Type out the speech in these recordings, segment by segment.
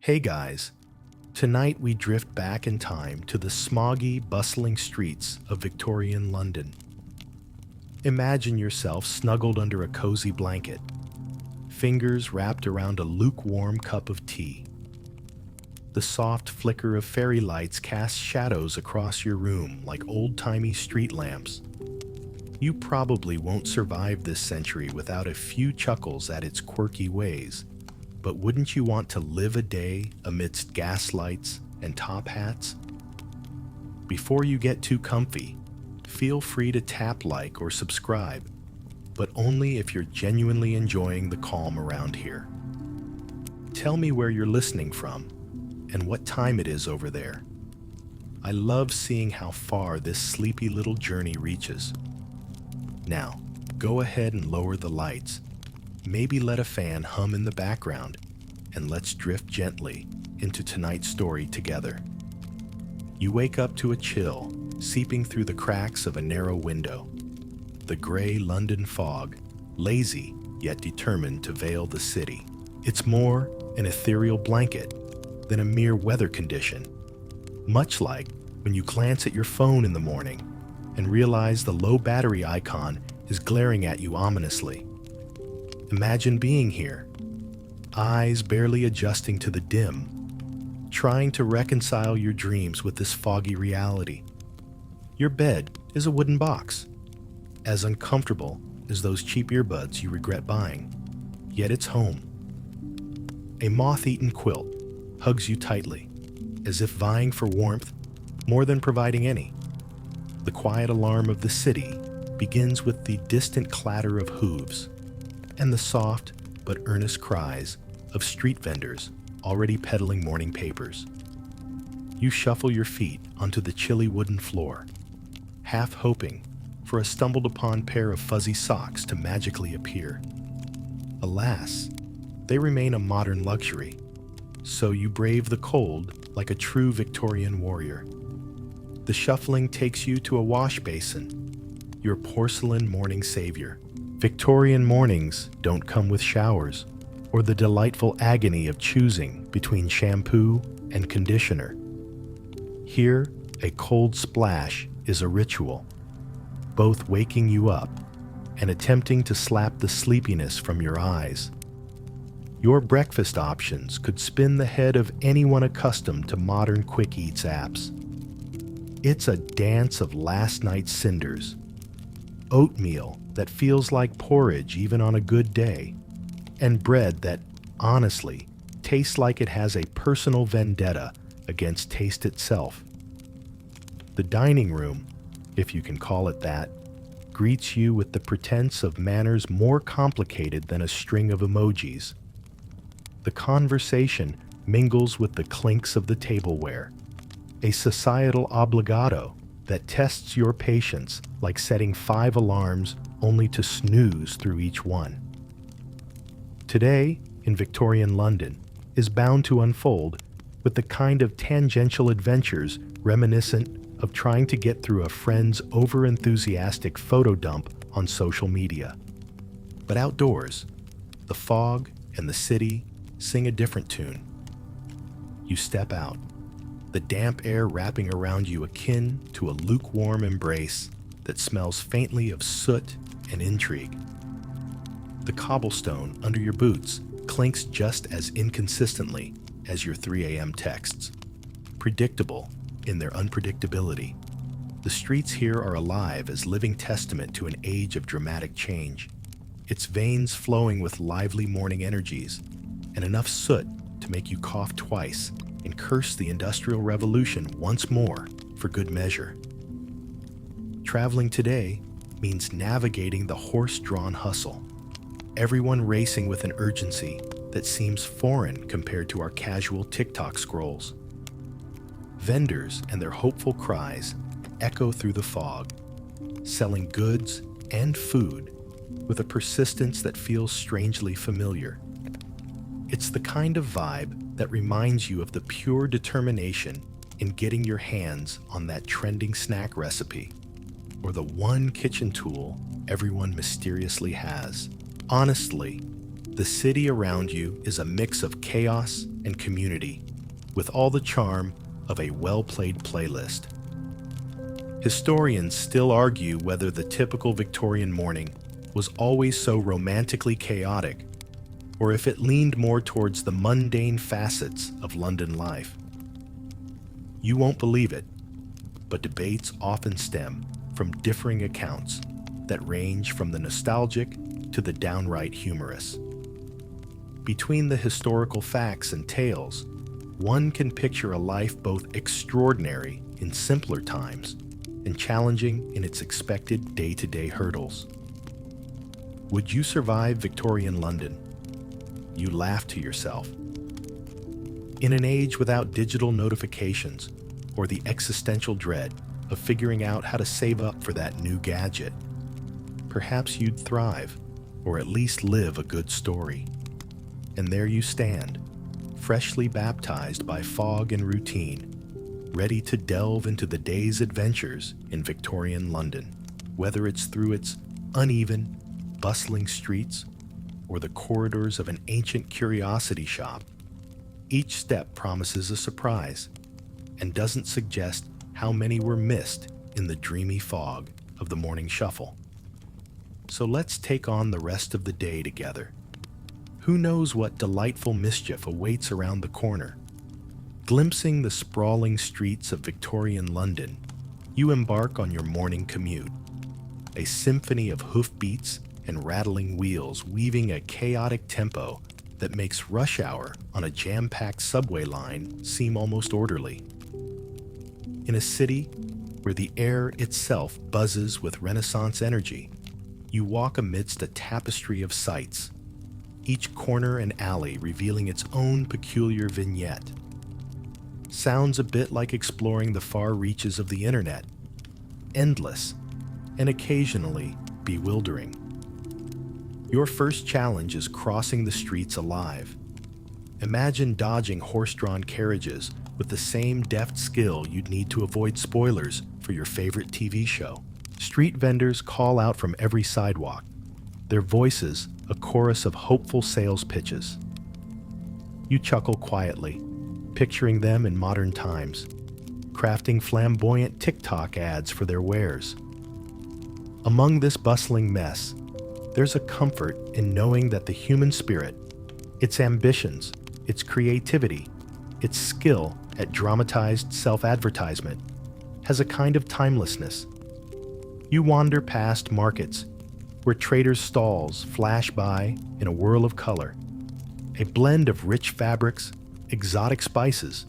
Hey guys, tonight we drift back in time to the smoggy, bustling streets of Victorian London. Imagine yourself snuggled under a cozy blanket, fingers wrapped around a lukewarm cup of tea. The soft flicker of fairy lights casts shadows across your room like old-timey street lamps. You probably won't survive this century without a few chuckles at its quirky ways. But wouldn't you want to live a day amidst gaslights and top hats? Before you get too comfy, feel free to tap like or subscribe, but only if you're genuinely enjoying the calm around here. Tell me where you're listening from and what time it is over there. I love seeing how far this sleepy little journey reaches. Now, go ahead and lower the lights. Maybe let a fan hum in the background, and let's drift gently into tonight's story together. You wake up to a chill seeping through the cracks of a narrow window. The gray London fog, lazy yet determined to veil the city. It's more an ethereal blanket than a mere weather condition, much like when you glance at your phone in the morning and realize the low battery icon is glaring at you ominously. Imagine being here, eyes barely adjusting to the dim, trying to reconcile your dreams with this foggy reality. Your bed is a wooden box, as uncomfortable as those cheap earbuds you regret buying, yet it's home. A moth-eaten quilt hugs you tightly, as if vying for warmth more than providing any. The quiet alarm of the city begins with the distant clatter of hooves and the soft but earnest cries of street vendors already peddling morning papers. You shuffle your feet onto the chilly wooden floor, half hoping for a stumbled-upon pair of fuzzy socks to magically appear. Alas, they remain a modern luxury, so you brave the cold like a true Victorian warrior. The shuffling takes you to a wash basin, your porcelain morning savior. Victorian mornings don't come with showers or the delightful agony of choosing between shampoo and conditioner. Here, a cold splash is a ritual, both waking you up and attempting to slap the sleepiness from your eyes. Your breakfast options could spin the head of anyone accustomed to modern quick eats apps. It's a dance of last night's cinders, oatmeal that feels like porridge even on a good day, and bread that, honestly, tastes like it has a personal vendetta against taste itself. The dining room, if you can call it that, greets you with the pretense of manners more complicated than a string of emojis. The conversation mingles with the clinks of the tableware, a societal obbligato that tests your patience like setting 5 alarms only to snooze through each one. Today, in Victorian London, is bound to unfold with the kind of tangential adventures reminiscent of trying to get through a friend's over-enthusiastic photo dump on social media. But outdoors, the fog and the city sing a different tune. You step out, the damp air wrapping around you akin to a lukewarm embrace that smells faintly of soot and intrigue. The cobblestone under your boots clinks just as inconsistently as your 3 a.m. texts. Predictable in their unpredictability, the streets here are alive as living testament to an age of dramatic change, its veins flowing with lively morning energies, and enough soot to make you cough twice and curse the Industrial Revolution once more for good measure. Traveling today means navigating the horse-drawn hustle, everyone racing with an urgency that seems foreign compared to our casual TikTok scrolls. Vendors and their hopeful cries echo through the fog, selling goods and food with a persistence that feels strangely familiar. It's the kind of vibe that reminds you of the pure determination in getting your hands on that trending snack recipe, or the one kitchen tool everyone mysteriously has. Honestly, The city around you is a mix of chaos and community, with all the charm of a well-played playlist. Historians still argue whether the typical Victorian morning was always so romantically chaotic, or if it leaned more towards the mundane facets of London life. You won't believe it, but debates often stem from differing accounts that range from the nostalgic to the downright humorous. Between the historical facts and tales, one can picture a life both extraordinary in simpler times and challenging in its expected day-to-day hurdles. Would you survive Victorian London? You laugh to yourself. In an age without digital notifications or the existential dread of figuring out how to save up for that new gadget, perhaps you'd thrive, or at least live a good story. And there you stand, freshly baptized by fog and routine, ready to delve into the day's adventures in Victorian London, whether it's through its uneven, bustling streets or the corridors of an ancient curiosity shop. Each step promises a surprise and doesn't suggest how many were missed in the dreamy fog of the morning shuffle. So let's take on the rest of the day together. Who knows what delightful mischief awaits around the corner? Glimpsing the sprawling streets of Victorian London, you embark on your morning commute, a symphony of hoofbeats and rattling wheels weaving a chaotic tempo that makes rush hour on a jam-packed subway line seem almost orderly. In a city where the air itself buzzes with Renaissance energy, you walk amidst a tapestry of sights, each corner and alley revealing its own peculiar vignette. Sounds a bit like exploring the far reaches of the internet, endless and occasionally bewildering. Your first challenge is crossing the streets alive. Imagine dodging horse-drawn carriages with the same deft skill you'd need to avoid spoilers for your favorite TV show. Street vendors call out from every sidewalk, their voices a chorus of hopeful sales pitches. You chuckle quietly, picturing them in modern times, crafting flamboyant TikTok ads for their wares. Among this bustling mess, there's a comfort in knowing that the human spirit, its ambitions, its creativity, its skill at dramatized self-advertisement, has a kind of timelessness. You wander past markets where traders' stalls flash by in a whirl of color, a blend of rich fabrics, exotic spices,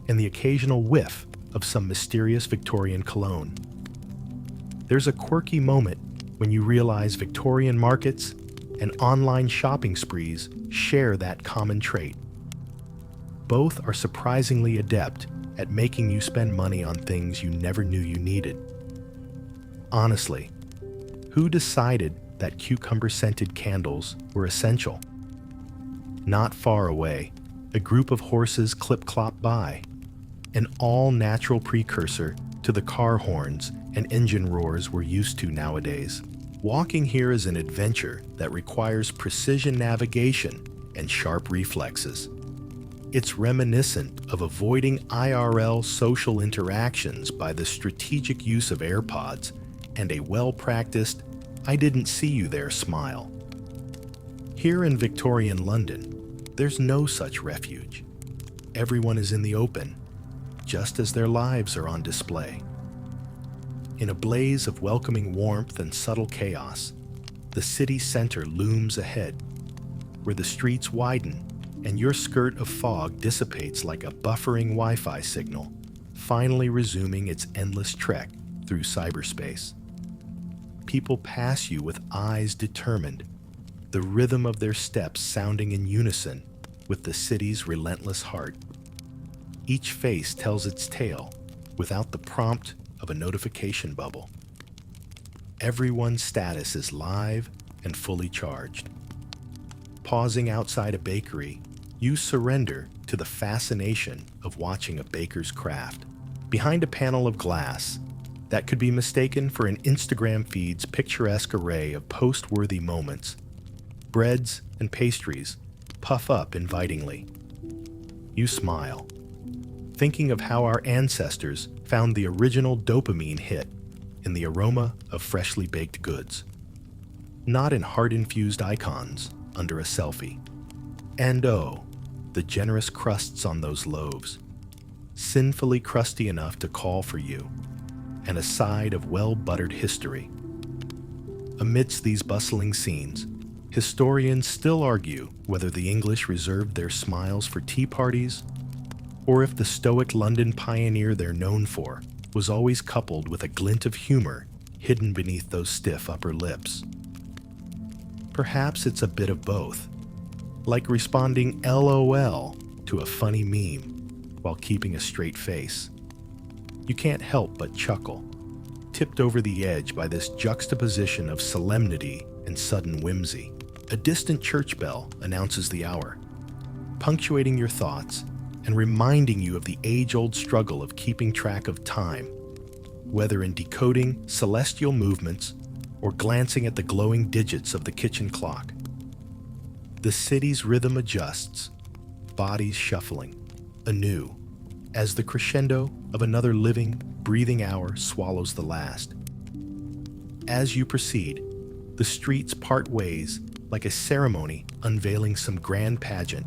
and the occasional whiff of some mysterious Victorian cologne. There's a quirky moment when you realize Victorian markets and online shopping sprees share that common trait. Both are surprisingly adept at making you spend money on things you never knew you needed. Honestly, who decided that cucumber-scented candles were essential? Not far away, a group of horses clip-clop by, an all-natural precursor to the car horns and engine roars we're used to nowadays. Walking here is an adventure that requires precision navigation and sharp reflexes. It's reminiscent of avoiding IRL social interactions by the strategic use of AirPods and a well-practiced, "I didn't see you there" smile. Here in Victorian London, there's no such refuge. Everyone is in the open, just as their lives are on display. In a blaze of welcoming warmth and subtle chaos, the city center looms ahead, where the streets widen and your skirt of fog dissipates like a buffering Wi-Fi signal, finally resuming its endless trek through cyberspace. People pass you with eyes determined, the rhythm of their steps sounding in unison with the city's relentless heart. Each face tells its tale without the prompt of a notification bubble. Everyone's status is live and fully charged. Pausing outside a bakery, you surrender to the fascination of watching a baker's craft. Behind a panel of glass that could be mistaken for an Instagram feed's picturesque array of post-worthy moments, Breads and pastries puff up invitingly. You smile, thinking of how our ancestors found the original dopamine hit in the aroma of freshly baked goods, not in heart-infused icons under a selfie. And oh, the generous crusts on those loaves, sinfully crusty enough to call for you, and a side of well-buttered history. Amidst these bustling scenes, historians still argue whether the English reserved their smiles for tea parties, or if the stoic London pioneer they're known for was always coupled with a glint of humor hidden beneath those stiff upper lips. Perhaps it's a bit of both, like responding LOL to a funny meme while keeping a straight face. You can't help but chuckle, tipped over the edge by this juxtaposition of solemnity and sudden whimsy. A distant church bell announces the hour, punctuating your thoughts and reminding you of the age-old struggle of keeping track of time, whether in decoding celestial movements or glancing at the glowing digits of the kitchen clock. The city's rhythm adjusts, bodies shuffling, anew, as the crescendo of another living, breathing hour swallows the last. As you proceed, the streets part ways like a ceremony unveiling some grand pageant,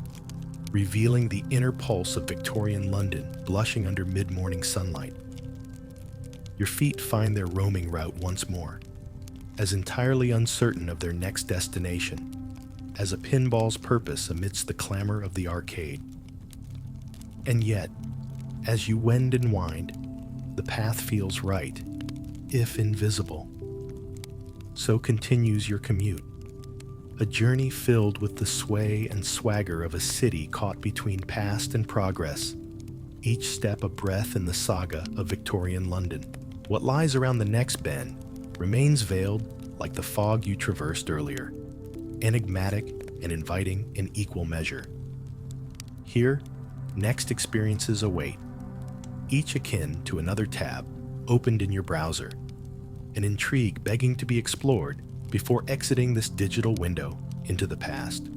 revealing the inner pulse of Victorian London blushing under mid-morning sunlight. Your feet find their roaming route once more, as entirely uncertain of their next destination as a pinball's purpose amidst the clamor of the arcade. And yet, as you wend and wind, the path feels right, if invisible. So continues your commute, a journey filled with the sway and swagger of a city caught between past and progress, each step a breath in the saga of Victorian London. What lies around the next bend remains veiled like the fog you traversed earlier, enigmatic and inviting in equal measure. Here, next experiences await, each akin to another tab opened in your browser, an intrigue begging to be explored before exiting this digital window into the past.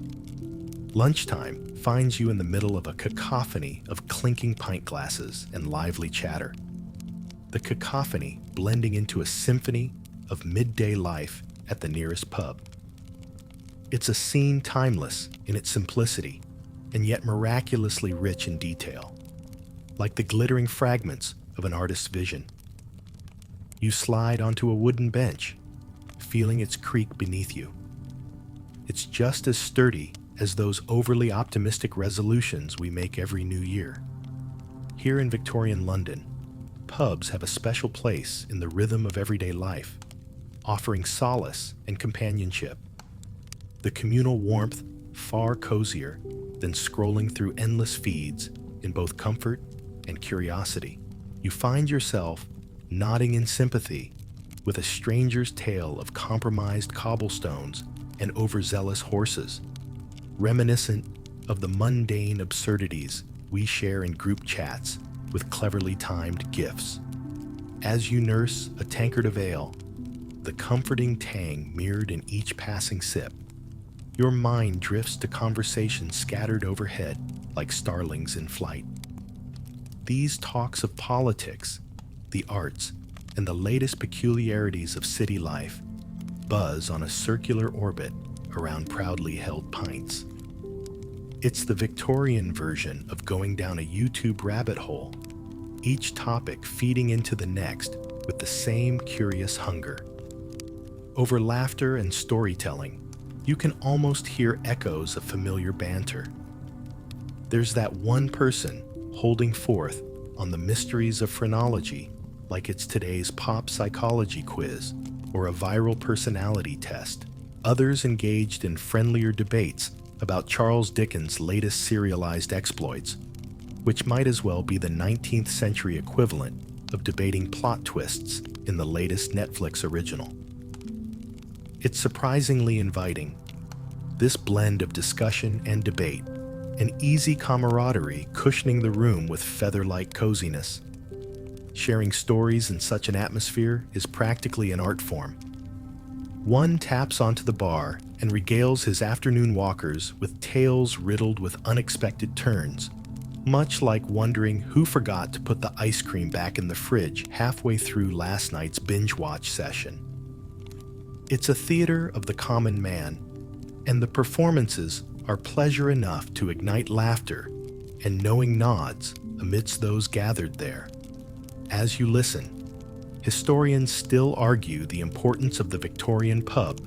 Lunchtime finds you in the middle of a cacophony of clinking pint glasses and lively chatter. The cacophony blending into a symphony of midday life at the nearest pub. It's a scene timeless in its simplicity, and yet miraculously rich in detail, like the glittering fragments of an artist's vision. You slide onto a wooden bench, feeling its creak beneath you. It's just as sturdy as those overly optimistic resolutions we make every new year. Here in Victorian London, pubs have a special place in the rhythm of everyday life, offering solace and companionship. The communal warmth far cozier than scrolling through endless feeds in both comfort and curiosity. You find yourself nodding in sympathy with a stranger's tale of compromised cobblestones and overzealous horses, reminiscent of the mundane absurdities we share in group chats with cleverly timed gifs. As you nurse a tankard of ale, the comforting tang mirrored in each passing sip, your mind drifts to conversations scattered overhead like starlings in flight. These talks of politics, the arts, and the latest peculiarities of city life buzz on a circular orbit around proudly held pints. It's the Victorian version of going down a YouTube rabbit hole, each topic feeding into the next with the same curious hunger. Over laughter and storytelling, you can almost hear echoes of familiar banter. There's that one person holding forth on the mysteries of phrenology like it's today's pop psychology quiz or a viral personality test. Others engaged in friendlier debates about Charles Dickens' latest serialized exploits, which might as well be the 19th century equivalent of debating plot twists in the latest Netflix original. It's surprisingly inviting, this blend of discussion and debate, an easy camaraderie cushioning the room with feather-like coziness. Sharing stories in such an atmosphere is practically an art form. One taps onto the bar and regales his afternoon walkers with tales riddled with unexpected turns, much like wondering who forgot to put the ice cream back in the fridge halfway through last night's binge watch session. It's a theater of the common man, and the performances are pleasure enough to ignite laughter and knowing nods amidst those gathered there. As you listen, historians still argue the importance of the Victorian pub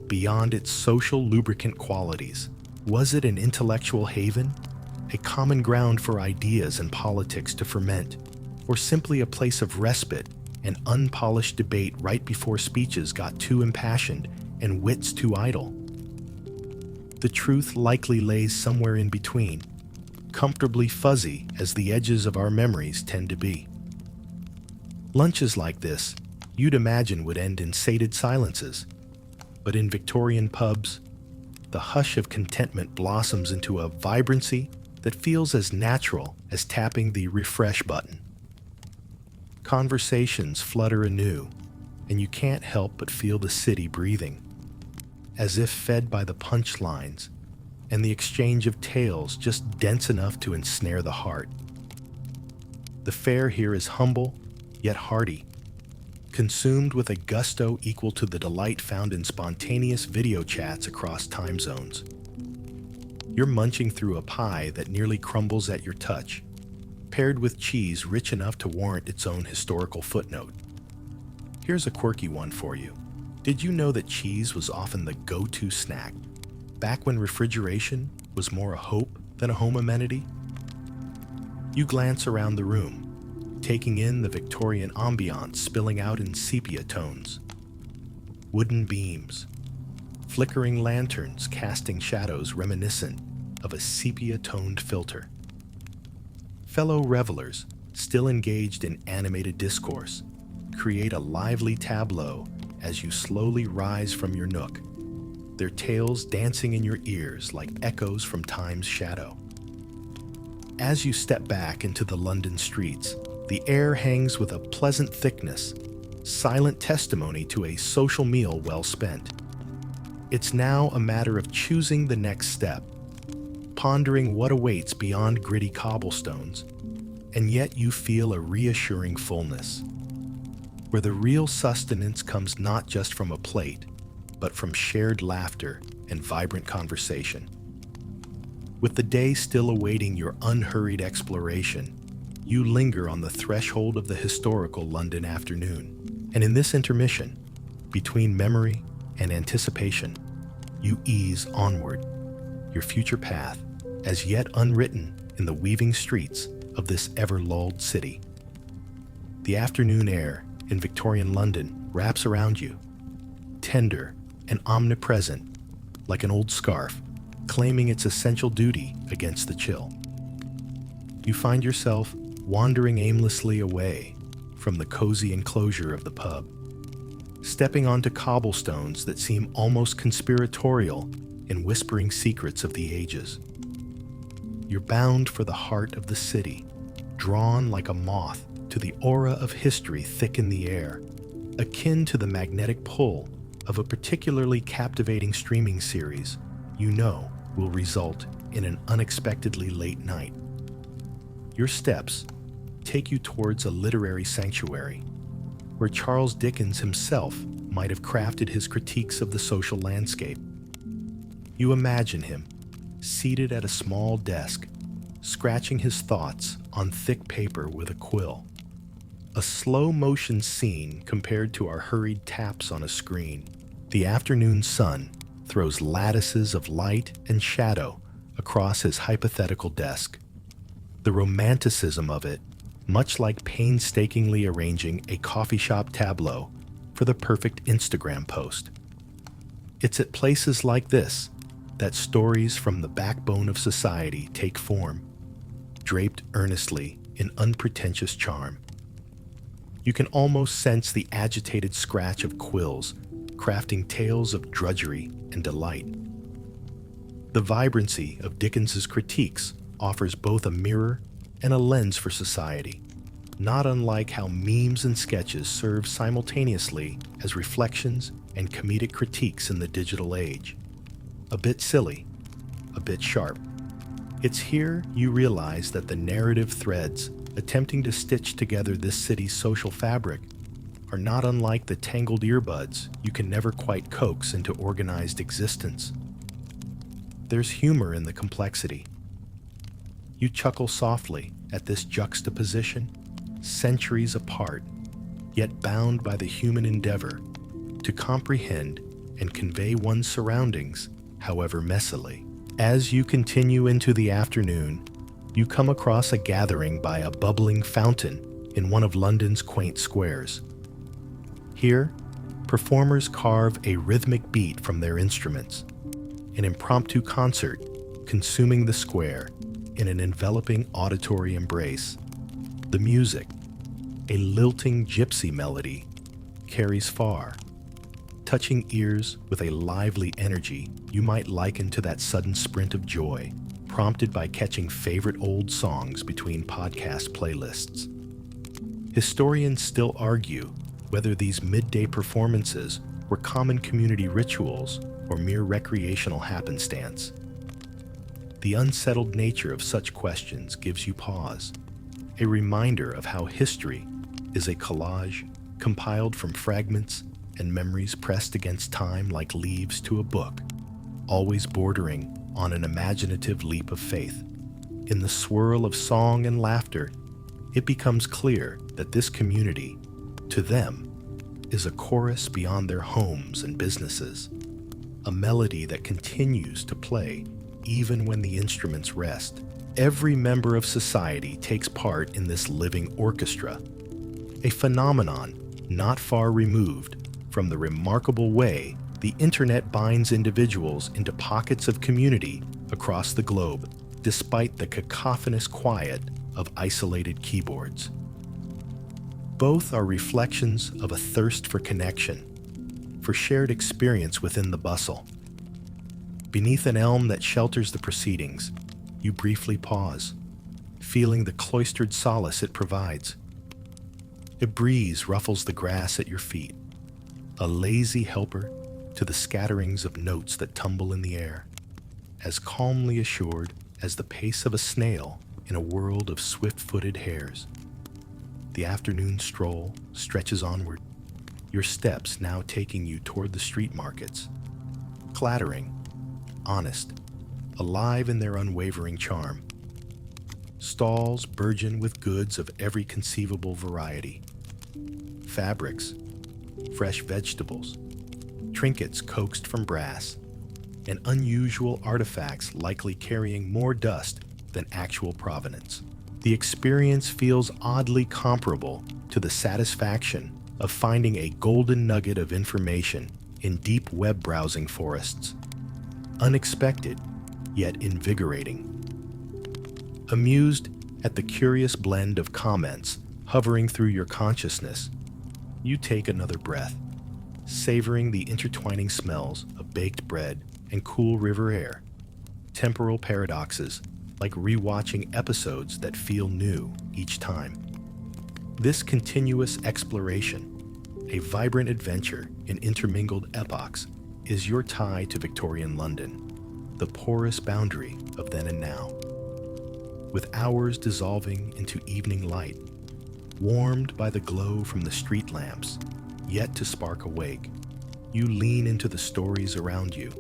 beyond its social lubricant qualities. Was it an intellectual haven, a common ground for ideas and politics to ferment, or simply a place of respite and unpolished debate right before speeches got too impassioned and wits too idle? The truth likely lays somewhere in between, comfortably fuzzy as the edges of our memories tend to be. Lunches like this, you'd imagine, would end in sated silences, but in Victorian pubs, the hush of contentment blossoms into a vibrancy that feels as natural as tapping the refresh button. Conversations flutter anew, and you can't help but feel the city breathing, as if fed by the punchlines and the exchange of tales just dense enough to ensnare the heart. The fare here is humble, yet hearty, consumed with a gusto equal to the delight found in spontaneous video chats across time zones. You're munching through a pie that nearly crumbles at your touch, paired with cheese rich enough to warrant its own historical footnote. Here's a quirky one for you. Did you know that cheese was often the go-to snack, back when refrigeration was more a hope than a home amenity? You glance around the room, taking in the Victorian ambiance spilling out in sepia tones. Wooden beams, flickering lanterns casting shadows reminiscent of a sepia-toned filter. Fellow revelers, still engaged in animated discourse, create a lively tableau as you slowly rise from your nook, their tales dancing in your ears like echoes from time's shadow. As you step back into the London streets, the air hangs with a pleasant thickness, silent testimony to a social meal well spent. It's now a matter of choosing the next step, pondering what awaits beyond gritty cobblestones, and yet you feel a reassuring fullness, where the real sustenance comes not just from a plate, but from shared laughter and vibrant conversation. With the day still awaiting your unhurried exploration, you linger on the threshold of the historical London afternoon, and in this intermission, between memory and anticipation, you ease onward, your future path as yet unwritten in the weaving streets of this ever-lulled city. The afternoon air in Victorian London wraps around you, tender and omnipresent, like an old scarf, claiming its essential duty against the chill. You find yourself wandering aimlessly away from the cozy enclosure of the pub, stepping onto cobblestones that seem almost conspiratorial in whispering secrets of the ages. You're bound for the heart of the city, drawn like a moth to the aura of history thick in the air, akin to the magnetic pull of a particularly captivating streaming series you know will result in an unexpectedly late night. Your steps take you towards a literary sanctuary, where Charles Dickens himself might have crafted his critiques of the social landscape. You imagine him, seated at a small desk, scratching his thoughts on thick paper with a quill. A slow-motion scene compared to our hurried taps on a screen. The afternoon sun throws lattices of light and shadow across his hypothetical desk. The romanticism of it, much like painstakingly arranging a coffee shop tableau for the perfect Instagram post. It's at places like this that stories from the backbone of society take form, draped earnestly in unpretentious charm. You can almost sense the agitated scratch of quills, crafting tales of drudgery and delight. The vibrancy of Dickens's critiques offers both a mirror and a lens for society, not unlike how memes and sketches serve simultaneously as reflections and comedic critiques in the digital age. A bit silly, a bit sharp. It's here you realize that the narrative threads attempting to stitch together this city's social fabric are not unlike the tangled earbuds you can never quite coax into organized existence. There's humor in the complexity. You chuckle softly at this juxtaposition, centuries apart, yet bound by the human endeavor to comprehend and convey one's surroundings, however messily. As you continue into the afternoon, you come across a gathering by a bubbling fountain in one of London's quaint squares. Here, performers carve a rhythmic beat from their instruments, an impromptu concert consuming the square in an enveloping auditory embrace. The music, a lilting gypsy melody, carries far, touching ears with a lively energy you might liken to that sudden sprint of joy, prompted by catching favorite old songs between podcast playlists. Historians still argue whether these midday performances were common community rituals or mere recreational happenstance. The unsettled nature of such questions gives you pause, a reminder of how history is a collage compiled from fragments and memories pressed against time like leaves to a book, always bordering on an imaginative leap of faith. In the swirl of song and laughter, it becomes clear that this community, to them, is a chorus beyond their homes and businesses, a melody that continues to play even when the instruments rest. Every member of society takes part in this living orchestra, a phenomenon not far removed from the remarkable way the internet binds individuals into pockets of community across the globe, despite the cacophonous quiet of isolated keyboards. Both are reflections of a thirst for connection, for shared experience within the bustle. Beneath an elm that shelters the proceedings, you briefly pause, feeling the cloistered solace it provides. A breeze ruffles the grass at your feet, a lazy helper to the scatterings of notes that tumble in the air, as calmly assured as the pace of a snail in a world of swift-footed hares. The afternoon stroll stretches onward, your steps now taking you toward the street markets, clattering, honest, alive in their unwavering charm. Stalls burgeon with goods of every conceivable variety. Fabrics, fresh vegetables, trinkets coaxed from brass, and unusual artifacts likely carrying more dust than actual provenance. The experience feels oddly comparable to the satisfaction of finding a golden nugget of information in deep web browsing forests. Unexpected, yet invigorating. Amused at the curious blend of comments hovering through your consciousness, you take another breath, savoring the intertwining smells of baked bread and cool river air, temporal paradoxes like rewatching episodes that feel new each time. This continuous exploration, a vibrant adventure in intermingled epochs, is your tie to Victorian London, the porous boundary of then and now. With hours dissolving into evening light, warmed by the glow from the street lamps, yet to spark awake, you lean into the stories around you,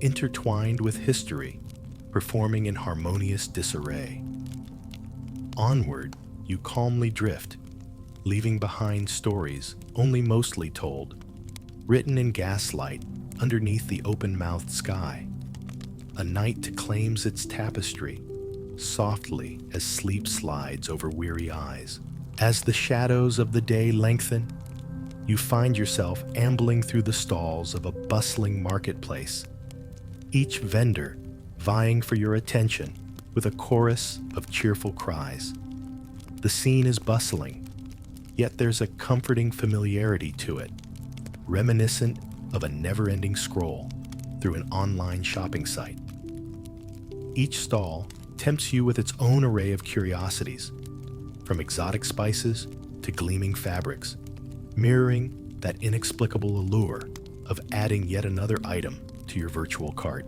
intertwined with history, performing in harmonious disarray. Onward, you calmly drift, leaving behind stories only mostly told, written in gaslight underneath the open-mouthed sky. A night claims its tapestry, softly as sleep slides over weary eyes. As the shadows of the day lengthen, you find yourself ambling through the stalls of a bustling marketplace, each vendor vying for your attention with a chorus of cheerful cries. The scene is bustling, yet there's a comforting familiarity to it, reminiscent of a never-ending scroll through an online shopping site. Each stall tempts you with its own array of curiosities, from exotic spices to gleaming fabrics, mirroring that inexplicable allure of adding yet another item to into your virtual cart.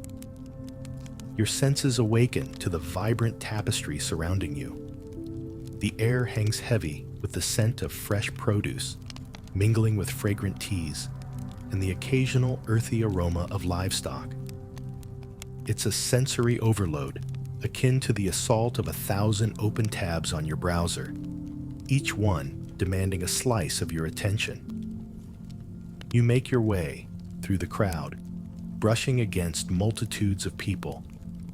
Your senses awaken to the vibrant tapestry surrounding you. The air hangs heavy with the scent of fresh produce, mingling with fragrant teas, and the occasional earthy aroma of livestock. It's a sensory overload, akin to the assault of 1,000 open tabs on your browser, each one demanding a slice of your attention. You make your way through the crowd, brushing against multitudes of people,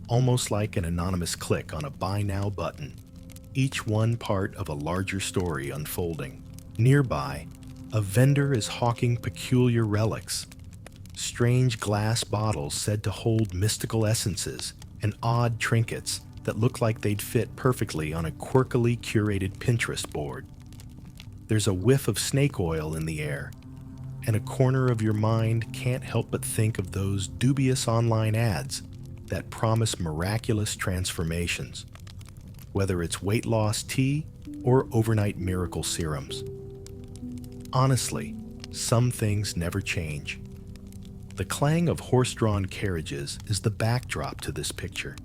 almost like an anonymous click on a buy now button, each one part of a larger story unfolding. Nearby, a vendor is hawking peculiar relics, strange glass bottles said to hold mystical essences and odd trinkets that look like they'd fit perfectly on a quirkily curated Pinterest board. There's a whiff of snake oil in the air, and a corner of your mind can't help but think of those dubious online ads that promise miraculous transformations, whether it's weight loss tea or overnight miracle serums. Honestly, some things never change. The clang of horse-drawn carriages is the backdrop to this picture,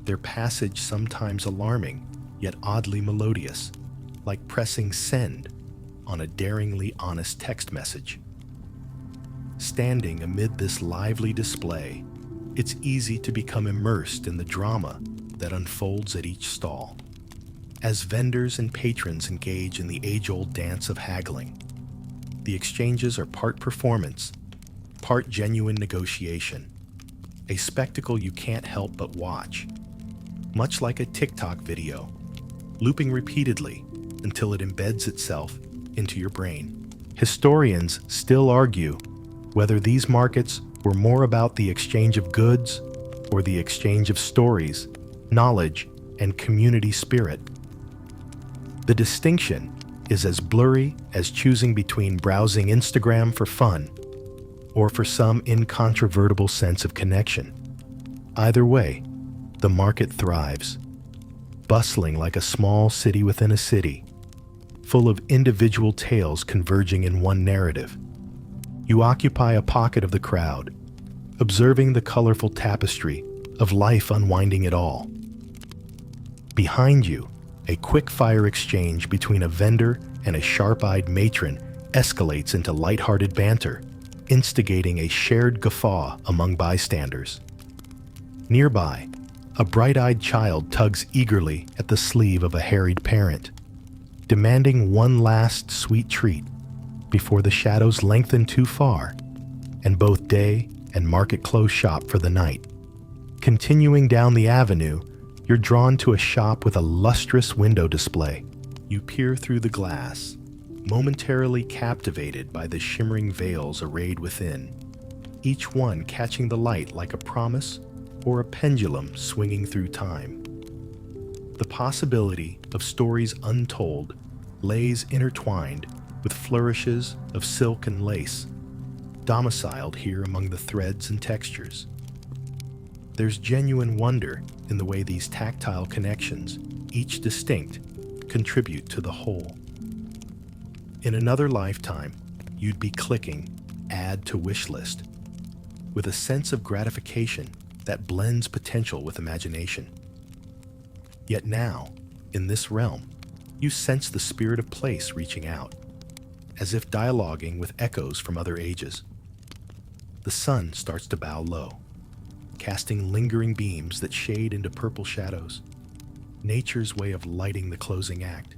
their passage sometimes alarming, yet oddly melodious, like pressing send on a daringly honest text message. Standing amid this lively display, it's easy to become immersed in the drama that unfolds at each stall. As vendors and patrons engage in the age-old dance of haggling, the exchanges are part performance, part genuine negotiation, a spectacle you can't help but watch, much like a TikTok video, looping repeatedly until it embeds itself into your brain. Historians still argue whether these markets were more about the exchange of goods or the exchange of stories, knowledge, and community spirit. The distinction is as blurry as choosing between browsing Instagram for fun or for some incontrovertible sense of connection. Either way, the market thrives, bustling like a small city within a city, full of individual tales converging in one narrative. You occupy a pocket of the crowd, observing the colorful tapestry of life unwinding it all. Behind you, a quick-fire exchange between a vendor and a sharp-eyed matron escalates into lighthearted banter, instigating a shared guffaw among bystanders. Nearby, a bright-eyed child tugs eagerly at the sleeve of a harried parent, demanding one last sweet treat before the shadows lengthen too far and both day and market close shop for the night. Continuing down the avenue, you're drawn to a shop with a lustrous window display. You peer through the glass, momentarily captivated by the shimmering veils arrayed within, each one catching the light like a promise or a pendulum swinging through time. The possibility of stories untold lays intertwined with flourishes of silk and lace, domiciled here among the threads and textures. There's genuine wonder in the way these tactile connections, each distinct, contribute to the whole. In another lifetime, you'd be clicking Add to Wish List with a sense of gratification that blends potential with imagination. Yet now, in this realm, you sense the spirit of place reaching out, as if dialoguing with echoes from other ages. The sun starts to bow low, casting lingering beams that shade into purple shadows, nature's way of lighting the closing act.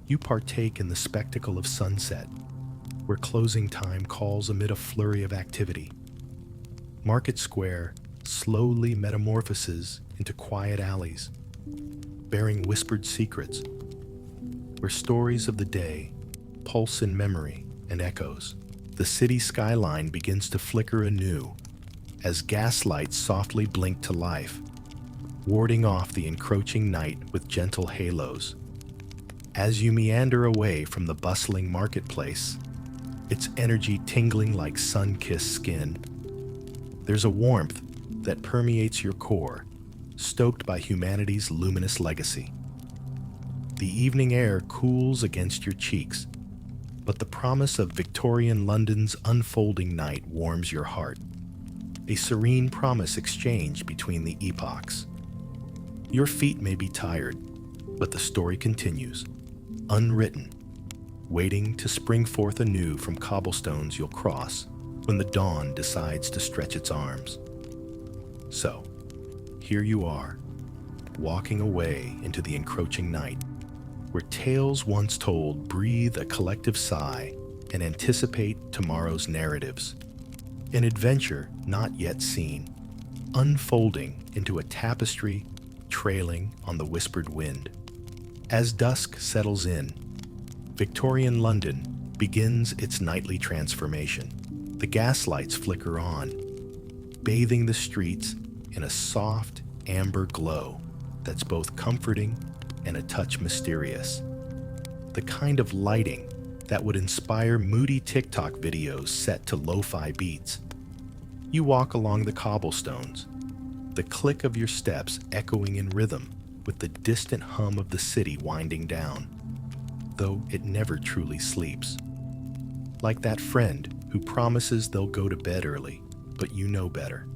You partake in the spectacle of sunset, where closing time calls amid a flurry of activity. Market Square slowly metamorphoses into quiet alleys, bearing whispered secrets, where stories of the day pulse in memory and echoes. The city skyline begins to flicker anew as gaslights softly blink to life, warding off the encroaching night with gentle halos. As you meander away from the bustling marketplace, its energy tingling like sun-kissed skin, there's a warmth that permeates your core, stoked by humanity's luminous legacy. The evening air cools against your cheeks, but the promise of Victorian London's unfolding night warms your heart. a serene promise exchanged between the epochs. Your feet may be tired, but the story continues, unwritten, waiting to spring forth anew from cobblestones you'll cross when the dawn decides to stretch its arms. So, here you are, walking away into the encroaching night, where tales once told breathe a collective sigh and anticipate tomorrow's narratives. An adventure not yet seen, unfolding into a tapestry trailing on the whispered wind. As dusk settles in, Victorian London begins its nightly transformation. The gaslights flicker on, bathing the streets in a soft amber glow that's both comforting and a touch mysterious. The kind of lighting that would inspire moody TikTok videos set to lo-fi beats. You walk along the cobblestones, the click of your steps echoing in rhythm with the distant hum of the city winding down, though it never truly sleeps. Like that friend who promises they'll go to bed early, but you know better.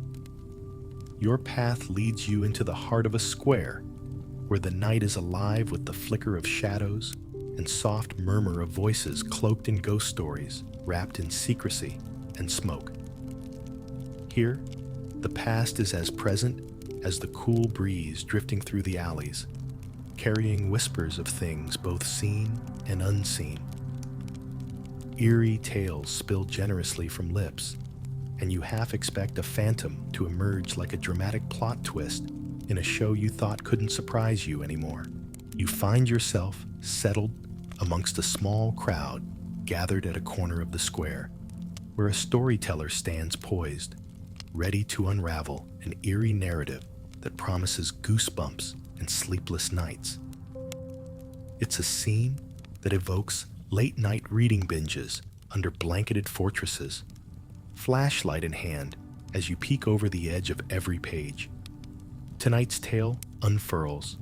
Your path leads you into the heart of a square, where the night is alive with the flicker of shadows and soft murmur of voices cloaked in ghost stories, wrapped in secrecy and smoke. Here, the past is as present as the cool breeze drifting through the alleys, carrying whispers of things both seen and unseen. Eerie tales spill generously from lips, and you half expect a phantom to emerge like a dramatic plot twist in a show you thought couldn't surprise you anymore. You find yourself settled amongst a small crowd gathered at a corner of the square, where a storyteller stands poised, ready to unravel an eerie narrative that promises goosebumps and sleepless nights. It's a scene that evokes late-night reading binges under blanketed fortresses, flashlight in hand as you peek over the edge of every page. Tonight's tale unfurls,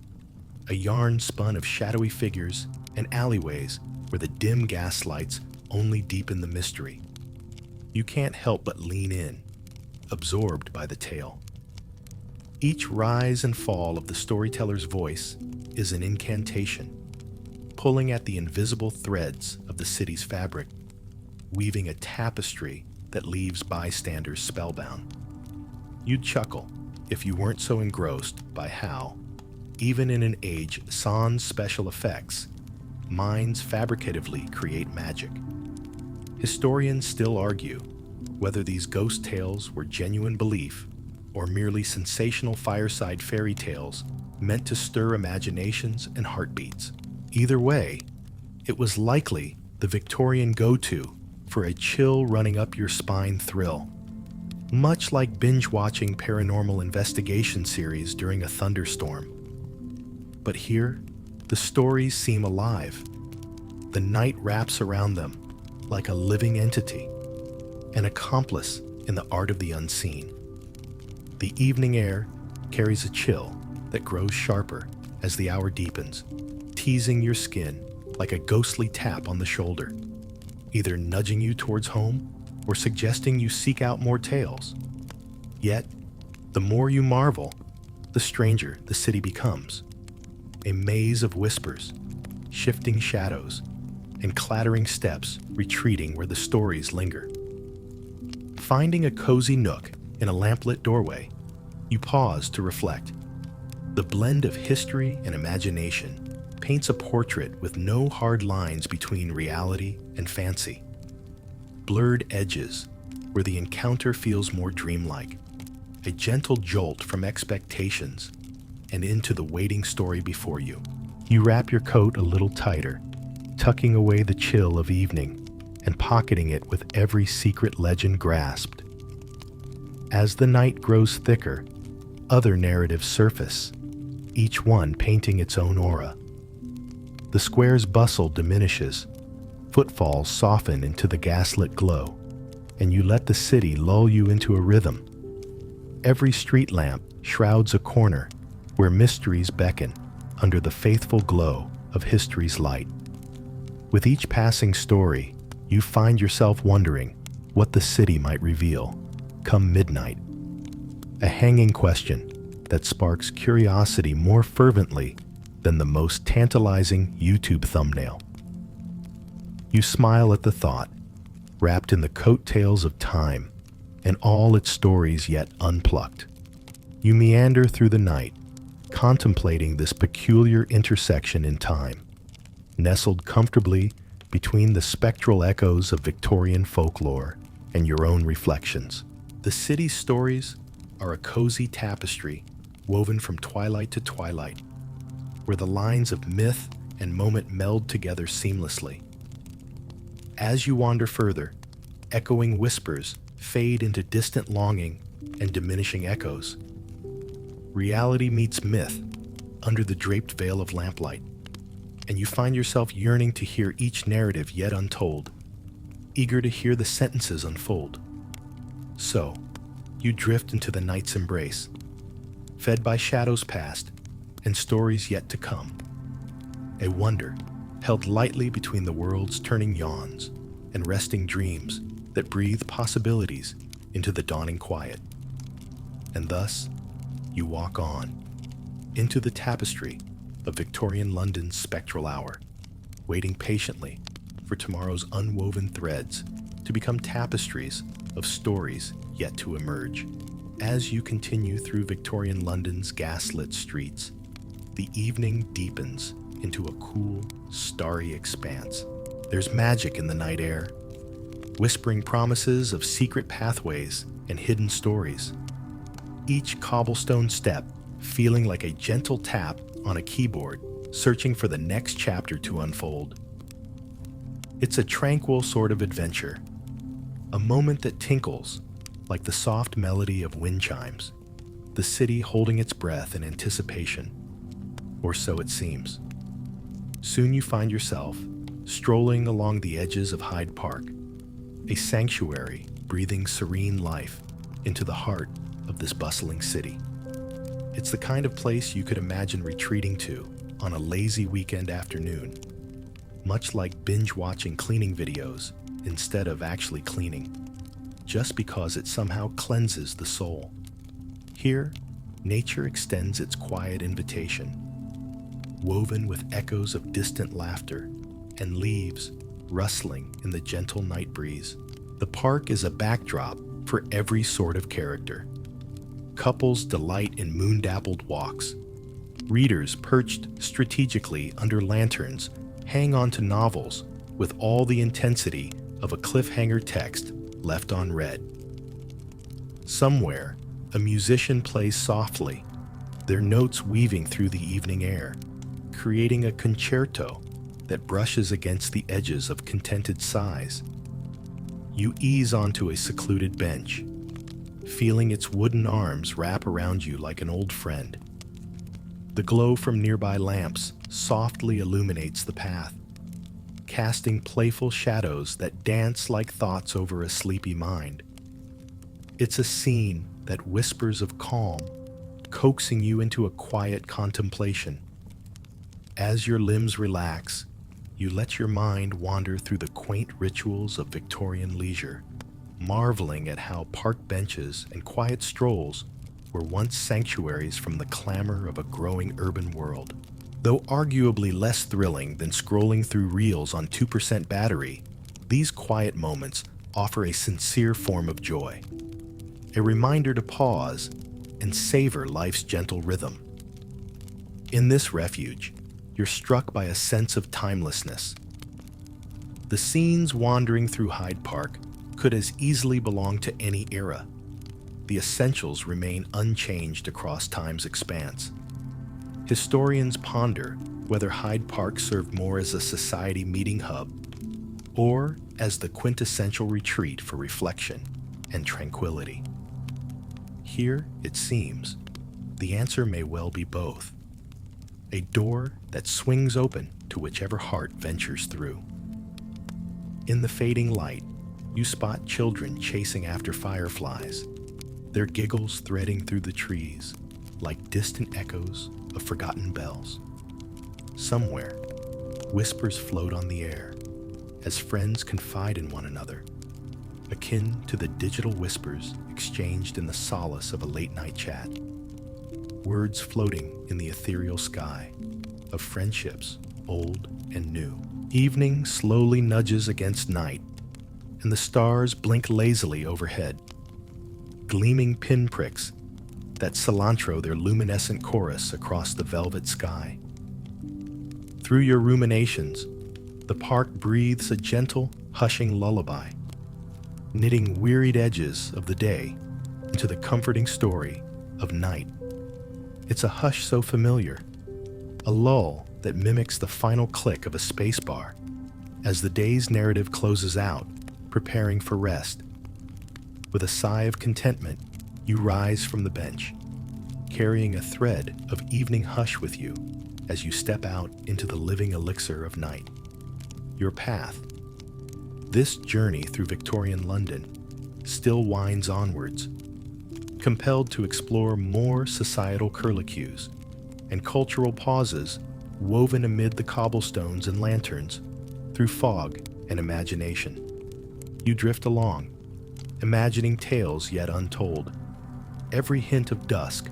a yarn spun of shadowy figures and alleyways where the dim gaslights only deepen the mystery. You can't help but lean in, absorbed by the tale. Each rise and fall of the storyteller's voice is an incantation, pulling at the invisible threads of the city's fabric, weaving a tapestry that leaves bystanders spellbound. You'd chuckle if you weren't so engrossed by how, even in an age sans special effects, minds fabricatively create magic. Historians still argue whether these ghost tales were genuine belief or merely sensational fireside fairy tales meant to stir imaginations and heartbeats. Either way, it was likely the Victorian go-to for a chill running up your spine thrill, much like binge-watching paranormal investigation series during a thunderstorm. But here, the stories seem alive. The night wraps around them like a living entity, an accomplice in the art of the unseen. The evening air carries a chill that grows sharper as the hour deepens, teasing your skin like a ghostly tap on the shoulder, either nudging you towards home or suggesting you seek out more tales. Yet, the more you marvel, the stranger the city becomes. A maze of whispers, shifting shadows, and clattering steps retreating where the stories linger. Finding a cozy nook in a lamplit doorway, you pause to reflect. The blend of history and imagination paints a portrait with no hard lines between reality and fancy. Blurred edges where the encounter feels more dreamlike, a gentle jolt from expectations and into the waiting story before you. You wrap your coat a little tighter, tucking away the chill of evening and pocketing it with every secret legend grasped. As the night grows thicker, other narratives surface, each one painting its own aura. The square's bustle diminishes, footfalls soften into the gaslit glow, and you let the city lull you into a rhythm. Every street lamp shrouds a corner where mysteries beckon under the faithful glow of history's light. With each passing story, you find yourself wondering what the city might reveal come midnight. a hanging question that sparks curiosity more fervently than the most tantalizing YouTube thumbnail. You smile at the thought, wrapped in the coattails of time and all its stories yet unplucked. You meander through the night, contemplating this peculiar intersection in time, nestled comfortably between the spectral echoes of Victorian folklore and your own reflections. The city's stories are a cozy tapestry woven from twilight to twilight, where the lines of myth and moment meld together seamlessly. As you wander further, echoing whispers fade into distant longing and diminishing echoes. Reality meets myth under the draped veil of lamplight, and you find yourself yearning to hear each narrative yet untold, eager to hear the sentences unfold. So, you drift into the night's embrace, fed by shadows past and stories yet to come. A wonder held lightly between the world's turning yawns and resting dreams that breathe possibilities into the dawning quiet. And thus, you walk on, into the tapestry of Victorian London's spectral hour, waiting patiently for tomorrow's unwoven threads to become tapestries of stories yet to emerge. As you continue through Victorian London's gaslit streets, the evening deepens into a cool, starry expanse. There's magic in the night air, whispering promises of secret pathways and hidden stories. Each cobblestone step feeling like a gentle tap on a keyboard, searching for the next chapter to unfold. It's a tranquil sort of adventure, a moment that tinkles like the soft melody of wind chimes, the city holding its breath in anticipation, or so it seems. Soon you find yourself strolling along the edges of Hyde Park, a sanctuary breathing serene life into the heart of this bustling city. It's the kind of place you could imagine retreating to on a lazy weekend afternoon, much like binge-watching cleaning videos instead of actually cleaning, just because it somehow cleanses the soul. Here, nature extends its quiet invitation, woven with echoes of distant laughter and leaves rustling in the gentle night breeze. The park is a backdrop for every sort of character. Couples delight in moon-dappled walks. Readers perched strategically under lanterns hang on to novels with all the intensity of a cliffhanger text left unread. Somewhere, a musician plays softly, their notes weaving through the evening air, creating a concerto that brushes against the edges of contented sighs. You ease onto a secluded bench, feeling its wooden arms wrap around you like an old friend. The glow from nearby lamps softly illuminates the path, casting playful shadows that dance like thoughts over a sleepy mind. It's a scene that whispers of calm, coaxing you into a quiet contemplation. As your limbs relax, you let your mind wander through the quaint rituals of Victorian leisure, marveling at how park benches and quiet strolls were once sanctuaries from the clamor of a growing urban world. Though arguably less thrilling than scrolling through reels on 2% battery, these quiet moments offer a sincere form of joy, a reminder to pause and savor life's gentle rhythm. In this refuge, you're struck by a sense of timelessness. The scenes wandering through Hyde Park could as easily belong to any era. The essentials remain unchanged across time's expanse. Historians ponder whether Hyde Park served more as a society meeting hub or as the quintessential retreat for reflection and tranquility. Here, it seems, the answer may well be both. A door that swings open to whichever heart ventures through. In the fading light, you spot children chasing after fireflies, their giggles threading through the trees like distant echoes of forgotten bells. Somewhere, whispers float on the air as friends confide in one another, akin to the digital whispers exchanged in the solace of a late-night chat. Words floating in the ethereal sky of friendships, old and new. Evening slowly nudges against night, and the stars blink lazily overhead, gleaming pinpricks that cilantro their luminescent chorus across the velvet sky. Through your ruminations, the park breathes a gentle, hushing lullaby, knitting wearied edges of the day into the comforting story of night. It's a hush so familiar, a lull that mimics the final click of a spacebar as the day's narrative closes out, preparing for rest. With a sigh of contentment, you rise from the bench, carrying a thread of evening hush with you as you step out into the living elixir of night. Your path, this journey through Victorian London, still winds onwards, compelled to explore more societal curlicues and cultural pauses woven amid the cobblestones and lanterns through fog and imagination. You drift along, imagining tales yet untold, every hint of dusk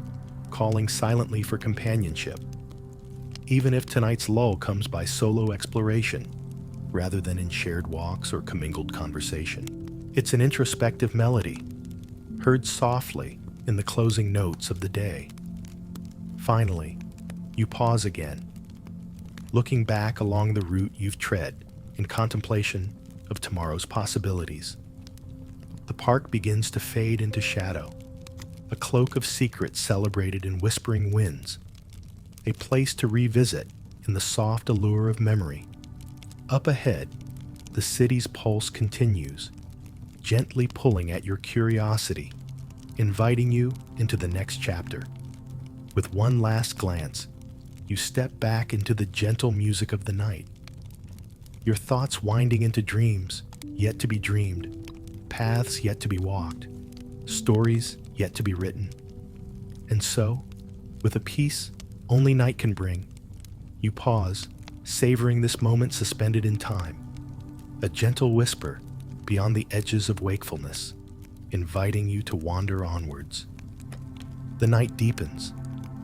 calling silently for companionship, even if tonight's lull comes by solo exploration rather than in shared walks or commingled conversation. It's an introspective melody, heard softly in the closing notes of the day. Finally, you pause again, looking back along the route you've tread in contemplation of tomorrow's possibilities. The park begins to fade into shadow, a cloak of secrets celebrated in whispering winds, a place to revisit in the soft allure of memory. Up ahead, the city's pulse continues, gently pulling at your curiosity, inviting you into the next chapter. With one last glance, you step back into the gentle music of the night, your thoughts winding into dreams yet to be dreamed, paths yet to be walked, stories yet to be written. And so, with a peace only night can bring, you pause, savoring this moment suspended in time, a gentle whisper beyond the edges of wakefulness, inviting you to wander onwards. The night deepens,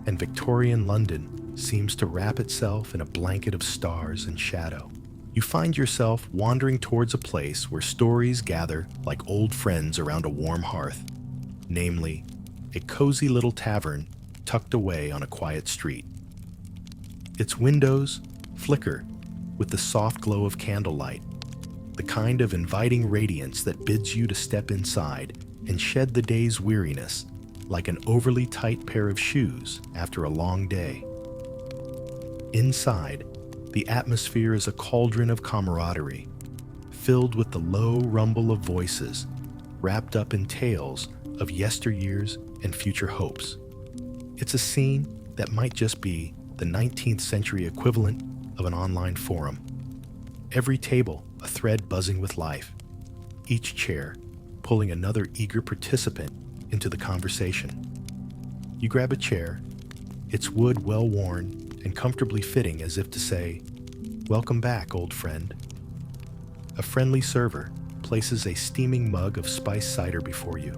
and Victorian London seems to wrap itself in a blanket of stars and shadow. You find yourself wandering towards a place where stories gather like old friends around a warm hearth, namely, a cozy little tavern tucked away on a quiet street. Its windows flicker with the soft glow of candlelight, the kind of inviting radiance that bids you to step inside and shed the day's weariness like an overly tight pair of shoes after a long day. Inside, the atmosphere is a cauldron of camaraderie, filled with the low rumble of voices, wrapped up in tales of yesteryears and future hopes. It's a scene that might just be the 19th century equivalent of an online forum. Every table a thread buzzing with life, each chair pulling another eager participant into the conversation. You grab a chair, its wood well worn and comfortably fitting as if to say, "Welcome back, old friend." A friendly server places a steaming mug of spiced cider before you,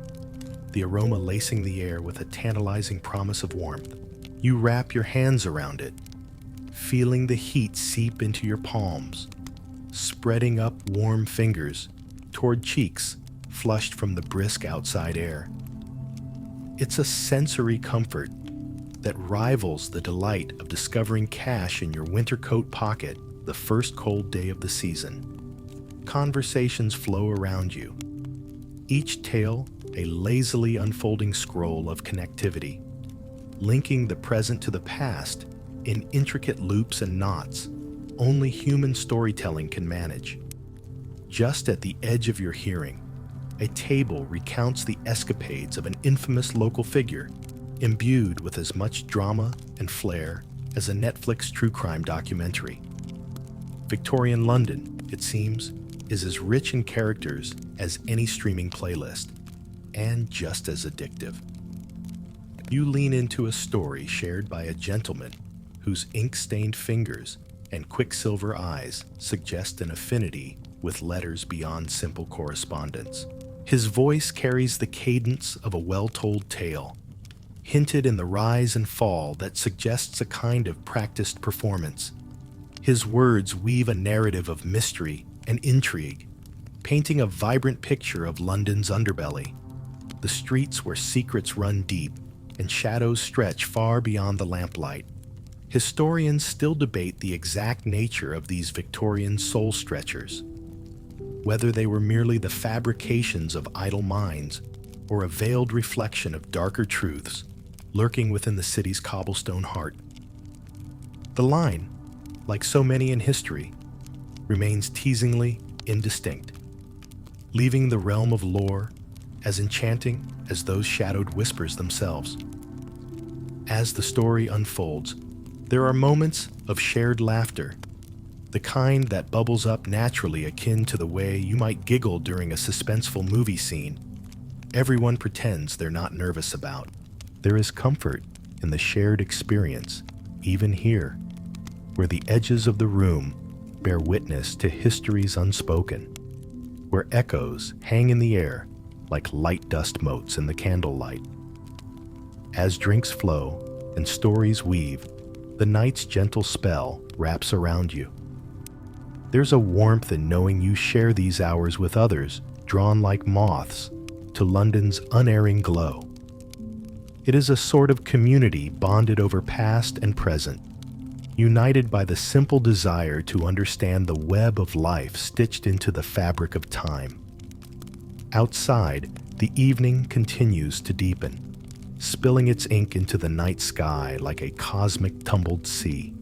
the aroma lacing the air with a tantalizing promise of warmth. You wrap your hands around it, feeling the heat seep into your palms, spreading up warm fingers toward cheeks flushed from the brisk outside air. It's a sensory comfort that rivals the delight of discovering cash in your winter coat pocket the first cold day of the season. Conversations flow around you, each tale a lazily unfolding scroll of connectivity, linking the present to the past in intricate loops and knots only human storytelling can manage. Just at the edge of your hearing, a table recounts the escapades of an infamous local figure, imbued with as much drama and flair as a Netflix true crime documentary. Victorian London, it seems, is as rich in characters as any streaming playlist, and just as addictive. You lean into a story shared by a gentleman whose ink-stained fingers and quicksilver eyes suggest an affinity with letters beyond simple correspondence. His voice carries the cadence of a well-told tale, hinted in the rise and fall that suggests a kind of practiced performance. His words weave a narrative of mystery and intrigue, painting a vibrant picture of London's underbelly, the streets where secrets run deep and shadows stretch far beyond the lamplight. Historians still debate the exact nature of these Victorian soul-stretchers, whether they were merely the fabrications of idle minds or a veiled reflection of darker truths lurking within the city's cobblestone heart. The line, like so many in history, remains teasingly indistinct, leaving the realm of lore as enchanting as those shadowed whispers themselves. As the story unfolds, there are moments of shared laughter, the kind that bubbles up naturally, akin to the way you might giggle during a suspenseful movie scene everyone pretends they're not nervous about. There is comfort in the shared experience, even here, where the edges of the room bear witness to history's unspoken, where echoes hang in the air like light dust motes in the candlelight. As drinks flow and stories weave, the night's gentle spell wraps around you. There's a warmth in knowing you share these hours with others, drawn like moths to London's unerring glow. It is a sort of community bonded over past and present, united by the simple desire to understand the web of life stitched into the fabric of time. Outside, the evening continues to deepen, spilling its ink into the night sky like a cosmic tumbled sea.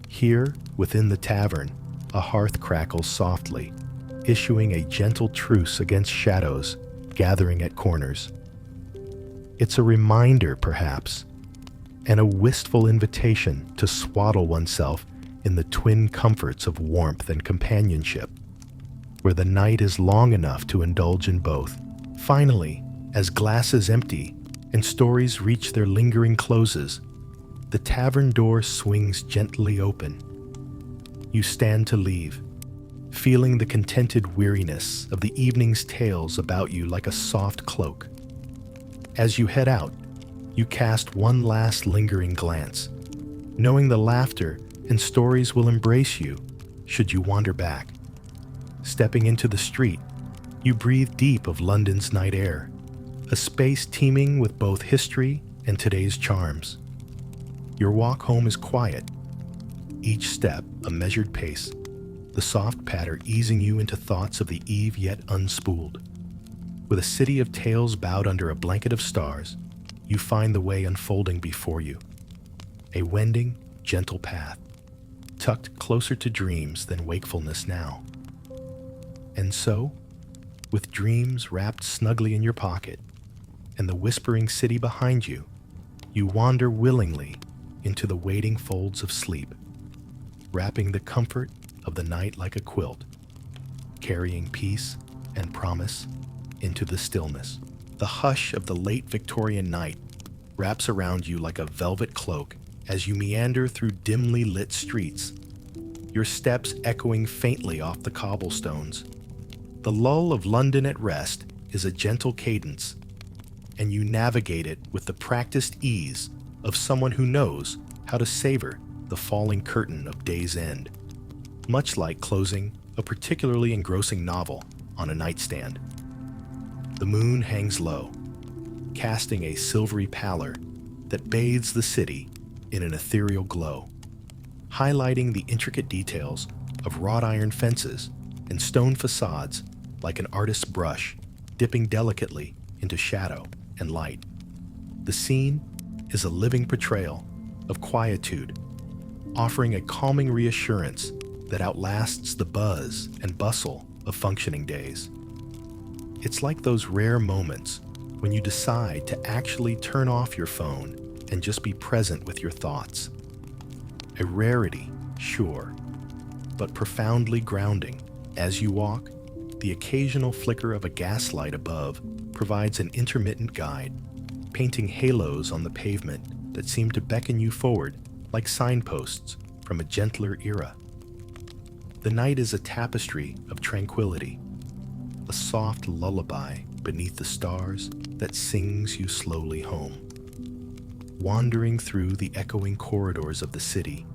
Here, within the tavern, a hearth crackles softly, issuing a gentle truce against shadows gathering at corners. It's a reminder, perhaps, and a wistful invitation to swaddle oneself in the twin comforts of warmth and companionship, where the night is long enough to indulge in both. Finally, as glasses empty and stories reach their lingering closes, the tavern door swings gently open. You stand to leave, feeling the contented weariness of the evening's tales about you like a soft cloak. As you head out, you cast one last lingering glance, knowing the laughter and stories will embrace you should you wander back. Stepping into the street, you breathe deep of London's night air, a space teeming with both history and today's charms. Your walk home is quiet, each step a measured pace, the soft patter easing you into thoughts of the eve yet unspooled. With a city of tales bowed under a blanket of stars, you find the way unfolding before you. A wending, gentle path, tucked closer to dreams than wakefulness now. And so, with dreams wrapped snugly in your pocket and the whispering city behind you, you wander willingly into the waiting folds of sleep, wrapping the comfort of the night like a quilt, carrying peace and promise into the stillness. The hush of the late Victorian night wraps around you like a velvet cloak as you meander through dimly lit streets, your steps echoing faintly off the cobblestones. The lull of London at rest is a gentle cadence, and you navigate it with the practiced ease of someone who knows how to savor the falling curtain of day's end, much like closing a particularly engrossing novel on a nightstand. The moon hangs low, casting a silvery pallor that bathes the city in an ethereal glow, highlighting the intricate details of wrought iron fences and stone facades like an artist's brush, dipping delicately into shadow and light. The scene is a living portrayal of quietude, offering a calming reassurance that outlasts the buzz and bustle of functioning days. It's like those rare moments when you decide to actually turn off your phone and just be present with your thoughts. A rarity, sure, but profoundly grounding. As you walk, the occasional flicker of a gaslight above provides an intermittent guide, painting halos on the pavement that seem to beckon you forward like signposts from a gentler era. The night is a tapestry of tranquility, a soft lullaby beneath the stars that sings you slowly home. Wandering through the echoing corridors of the city,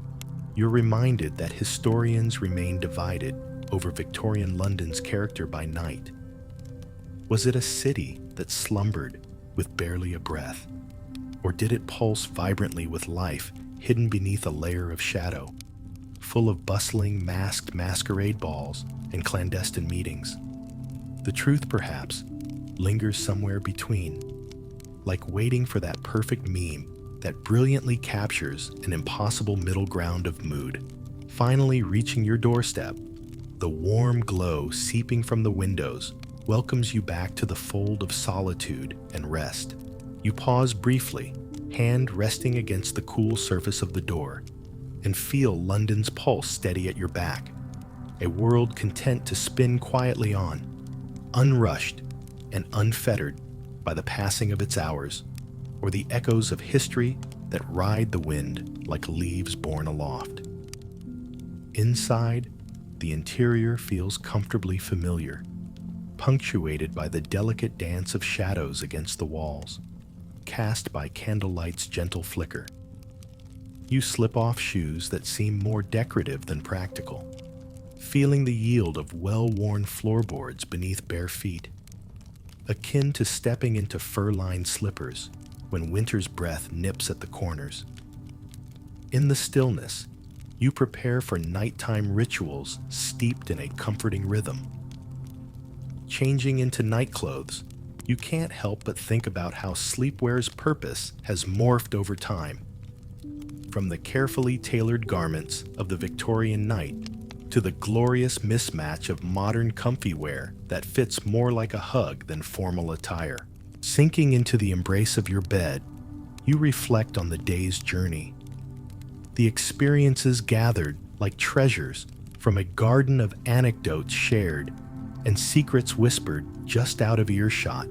you're reminded that historians remain divided over Victorian London's character by night. Was it a city that slumbered with barely a breath? Or did it pulse vibrantly with life hidden beneath a layer of shadow, full of bustling masked masquerade balls and clandestine meetings? The truth, perhaps, lingers somewhere between, like waiting for that perfect meme that brilliantly captures an impossible middle ground of mood. Finally reaching your doorstep, the warm glow seeping from the windows welcomes you back to the fold of solitude and rest. You pause briefly, hand resting against the cool surface of the door, and feel London's pulse steady at your back, a world content to spin quietly on, unrushed and unfettered by the passing of its hours, or the echoes of history that ride the wind like leaves borne aloft. Inside, the interior feels comfortably familiar, punctuated by the delicate dance of shadows against the walls, cast by candlelight's gentle flicker. You slip off shoes that seem more decorative than practical, feeling the yield of well-worn floorboards beneath bare feet, akin to stepping into fur-lined slippers when winter's breath nips at the corners. In the stillness, you prepare for nighttime rituals steeped in a comforting rhythm. Changing into night clothes, you can't help but think about how sleepwear's purpose has morphed over time. From the carefully tailored garments of the Victorian night to the glorious mismatch of modern comfy wear that fits more like a hug than formal attire. Sinking into the embrace of your bed, you reflect on the day's journey. The experiences gathered like treasures from a garden of anecdotes shared and secrets whispered just out of earshot,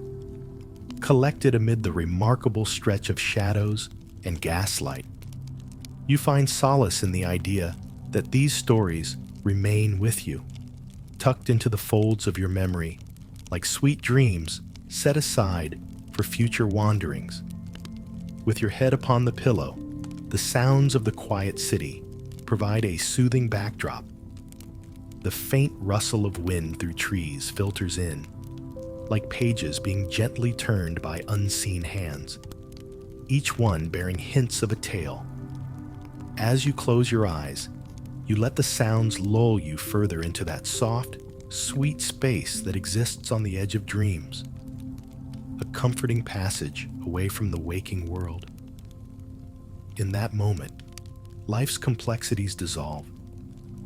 collected amid the remarkable stretch of shadows and gaslight. You find solace in the idea that these stories remain with you, tucked into the folds of your memory, like sweet dreams set aside for future wanderings. With your head upon the pillow, the sounds of the quiet city provide a soothing backdrop. The faint rustle of wind through trees filters in, like pages being gently turned by unseen hands, each one bearing hints of a tale. As you close your eyes, you let the sounds lull you further into that soft, sweet space that exists on the edge of dreams, a comforting passage away from the waking world. In that moment, life's complexities dissolve,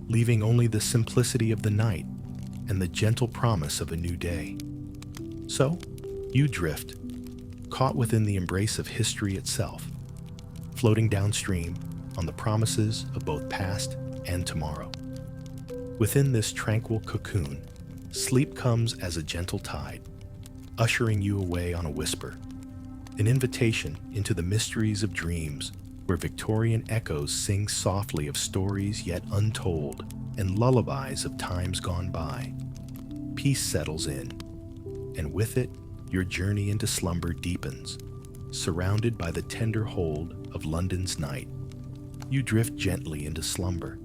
leaving only the simplicity of the night and the gentle promise of a new day. So, you drift, caught within the embrace of history itself, floating downstream on the promises of both past and tomorrow. Within this tranquil cocoon, sleep comes as a gentle tide, ushering you away on a whisper, an invitation into the mysteries of dreams where Victorian echoes sing softly of stories yet untold and lullabies of times gone by. Peace settles in, and with it, your journey into slumber deepens. Surrounded by the tender hold of London's night, you drift gently into slumber,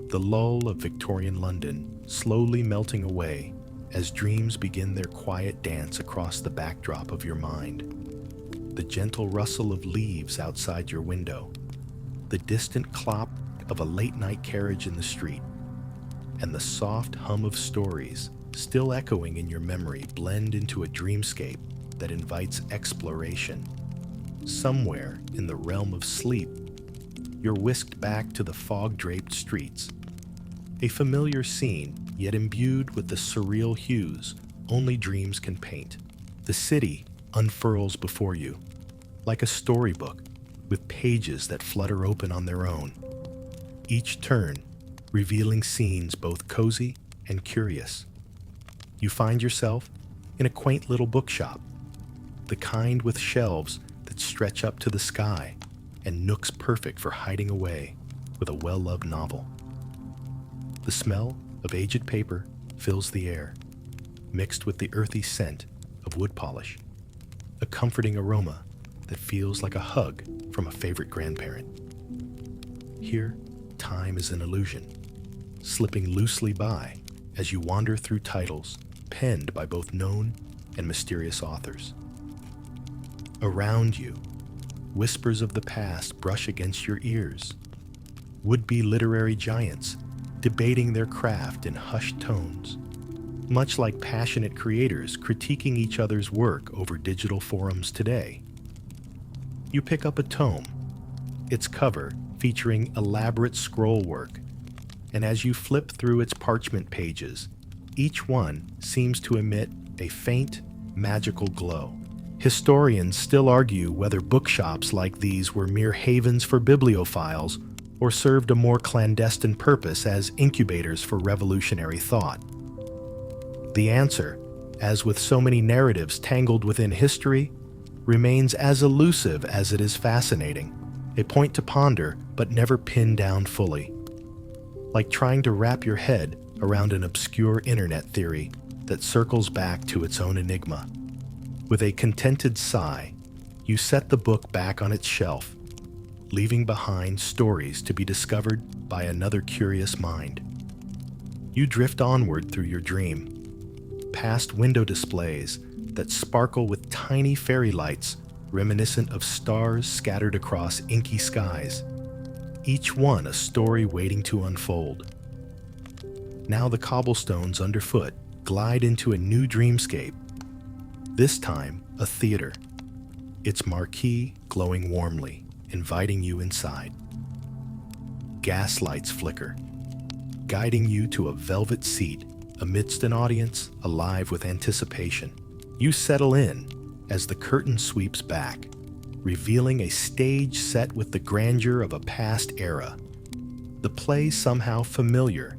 the lull of Victorian London slowly melting away as dreams begin their quiet dance across the backdrop of your mind. The gentle rustle of leaves outside your window, the distant clop of a late-night carriage in the street, and the soft hum of stories still echoing in your memory blend into a dreamscape that invites exploration. Somewhere in the realm of sleep, you're whisked back to the fog-draped streets, a familiar scene yet imbued with the surreal hues only dreams can paint. The city unfurls before you, like a storybook with pages that flutter open on their own, each turn revealing scenes both cozy and curious. You find yourself in a quaint little bookshop, the kind with shelves that stretch up to the sky and nooks perfect for hiding away with a well-loved novel. The The smell of aged paper fills the air, mixed with the earthy scent of wood polish, a comforting aroma that feels like a hug from a favorite grandparent. Here, time is an illusion, slipping loosely by as you wander through titles penned by both known and mysterious authors. Around you, whispers of the past brush against your ears, would-be literary giants debating their craft in hushed tones, much like passionate creators critiquing each other's work over digital forums today. You pick up a tome, its cover featuring elaborate scroll work, and as you flip through its parchment pages, each one seems to emit a faint, magical glow. Historians still argue whether bookshops like these were mere havens for bibliophiles or served a more clandestine purpose as incubators for revolutionary thought. The answer, as with so many narratives tangled within history, remains as elusive as it is fascinating, a point to ponder but never pin down fully. Like trying to wrap your head around an obscure internet theory that circles back to its own enigma. With a contented sigh, you set the book back on its shelf, leaving behind stories to be discovered by another curious mind. You drift onward through your dream, past window displays that sparkle with tiny fairy lights reminiscent of stars scattered across inky skies, each one a story waiting to unfold. Now the cobblestones underfoot glide into a new dreamscape, this time a theater, its marquee glowing warmly, inviting you inside. Gas lights flicker, guiding you to a velvet seat amidst an audience alive with anticipation. You settle in as the curtain sweeps back, revealing a stage set with the grandeur of a past era. The play somehow familiar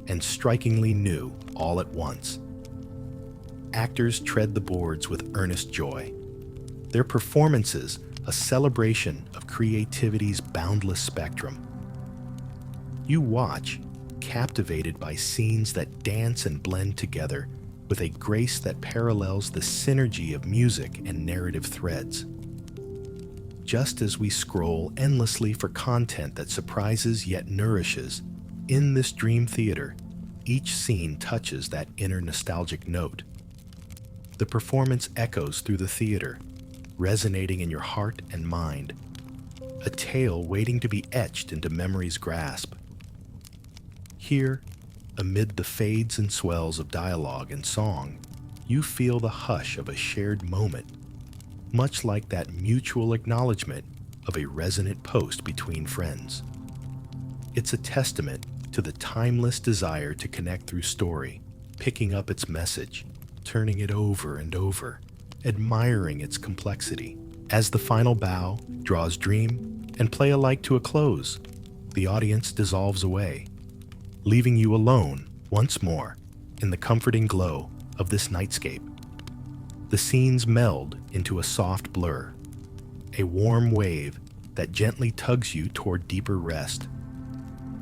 and strikingly new all at once. Actors tread the boards with earnest joy, their performances a celebration of creativity's boundless spectrum. You watch, captivated by scenes that dance and blend together with a grace that parallels the synergy of music and narrative threads. Just as we scroll endlessly for content that surprises yet nourishes, in this dream theater, each scene touches that inner nostalgic note. The performance echoes through the theater, resonating in your heart and mind, a tale waiting to be etched into memory's grasp. Here, amid the fades and swells of dialogue and song, you feel the hush of a shared moment, much like that mutual acknowledgement of a resonant post between friends. It's a testament to the timeless desire to connect through story, picking up its message, turning it over and over, admiring its complexity. As the final bow draws dream and play alike to a close, the audience dissolves away, leaving you alone once more in the comforting glow of this nightscape. The scenes meld into a soft blur, a warm wave that gently tugs you toward deeper rest.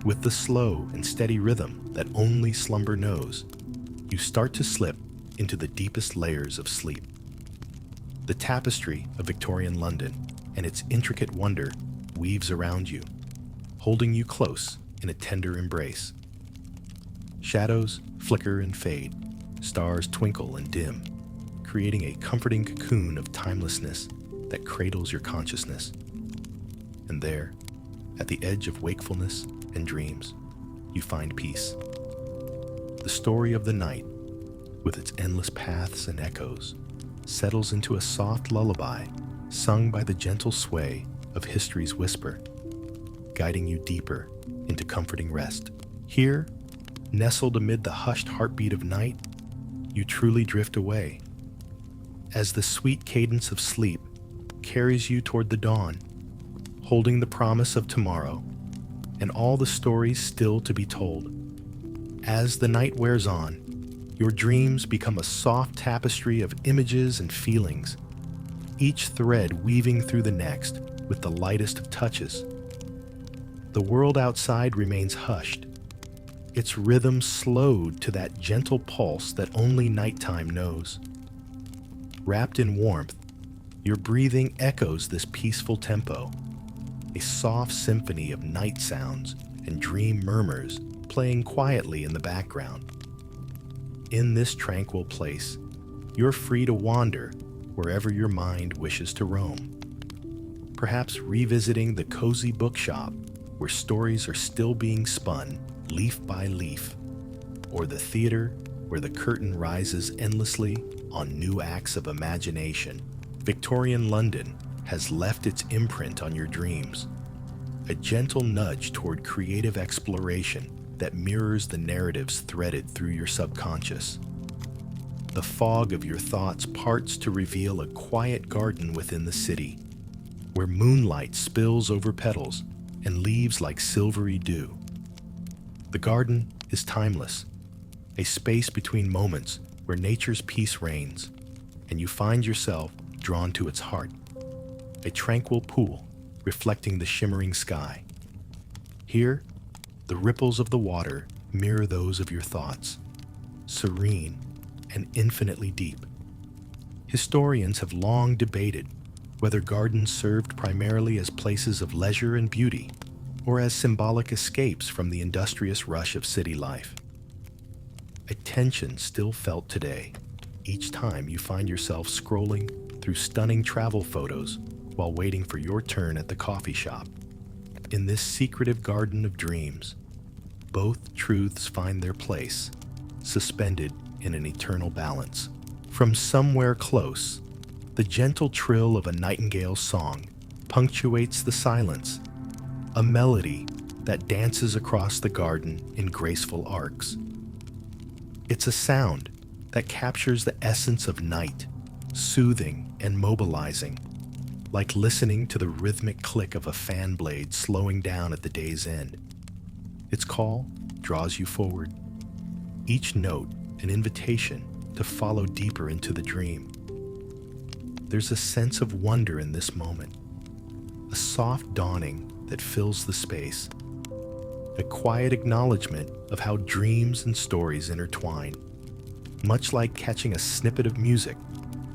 With the slow and steady rhythm that only slumber knows, you start to slip into the deepest layers of sleep. The tapestry of Victorian London and its intricate wonder weaves around you, holding you close in a tender embrace. Shadows flicker and fade, stars twinkle and dim, creating a comforting cocoon of timelessness that cradles your consciousness. And there, at the edge of wakefulness and dreams, you find peace. The story of the night, with its endless paths and echoes, settles into a soft lullaby sung by the gentle sway of history's whisper, guiding you deeper into comforting rest. Here, nestled amid the hushed heartbeat of night, you truly drift away, as the sweet cadence of sleep carries you toward the dawn, holding the promise of tomorrow and all the stories still to be told. As the night wears on, your dreams become a soft tapestry of images and feelings, each thread weaving through the next with the lightest of touches. The world outside remains hushed, its rhythm slowed to that gentle pulse that only nighttime knows. Wrapped in warmth, your breathing echoes this peaceful tempo, a soft symphony of night sounds and dream murmurs playing quietly in the background. In this tranquil place, you're free to wander wherever your mind wishes to roam. Perhaps revisiting the cozy bookshop where stories are still being spun leaf by leaf, or the theater where the curtain rises endlessly on new acts of imagination. Victorian London has left its imprint on your dreams, a gentle nudge toward creative exploration that mirrors the narratives threaded through your subconscious. The fog of your thoughts parts to reveal a quiet garden within the city, where moonlight spills over petals and leaves like silvery dew. The garden is timeless, a space between moments where nature's peace reigns, and you find yourself drawn to its heart, a tranquil pool reflecting the shimmering sky. Here, the ripples of the water mirror those of your thoughts, serene and infinitely deep. Historians have long debated whether gardens served primarily as places of leisure and beauty, or as symbolic escapes from the industrious rush of city life. A tension still felt today, each time you find yourself scrolling through stunning travel photos while waiting for your turn at the coffee shop. In this secretive garden of dreams, both truths find their place, suspended in an eternal balance. From somewhere close, the gentle trill of a nightingale's song punctuates the silence, a melody that dances across the garden in graceful arcs. It's a sound that captures the essence of night, soothing and mobilizing, like listening to the rhythmic click of a fan blade slowing down at the day's end. Its call draws you forward, each note an invitation to follow deeper into the dream. There's a sense of wonder in this moment, a soft dawning that fills the space, a quiet acknowledgement of how dreams and stories intertwine, much like catching a snippet of music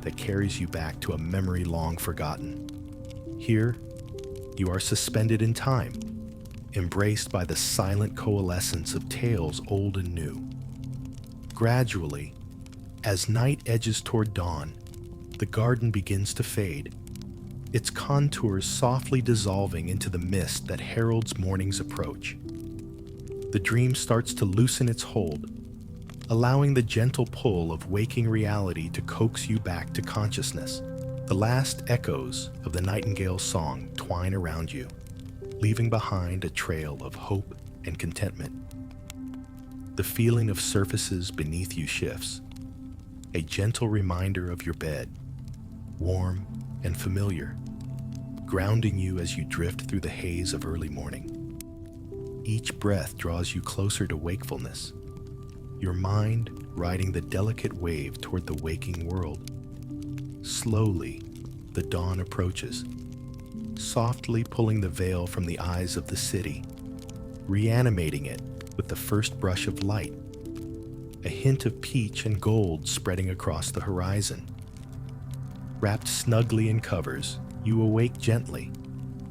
that carries you back to a memory long forgotten. Here, you are suspended in time, embraced by the silent coalescence of tales old and new. Gradually, as night edges toward dawn, the garden begins to fade, its contours softly dissolving into the mist that heralds morning's approach. The dream starts to loosen its hold, allowing the gentle pull of waking reality to coax you back to consciousness. The last echoes of the nightingale's song twine around you, leaving behind a trail of hope and contentment. The feeling of surfaces beneath you shifts, a gentle reminder of your bed, warm and familiar, grounding you as you drift through the haze of early morning. Each breath draws you closer to wakefulness, your mind riding the delicate wave toward the waking world. Slowly, the dawn approaches, softly pulling the veil from the eyes of the city, reanimating it with the first brush of light, a hint of peach and gold spreading across the horizon. Wrapped snugly in covers, you awake gently,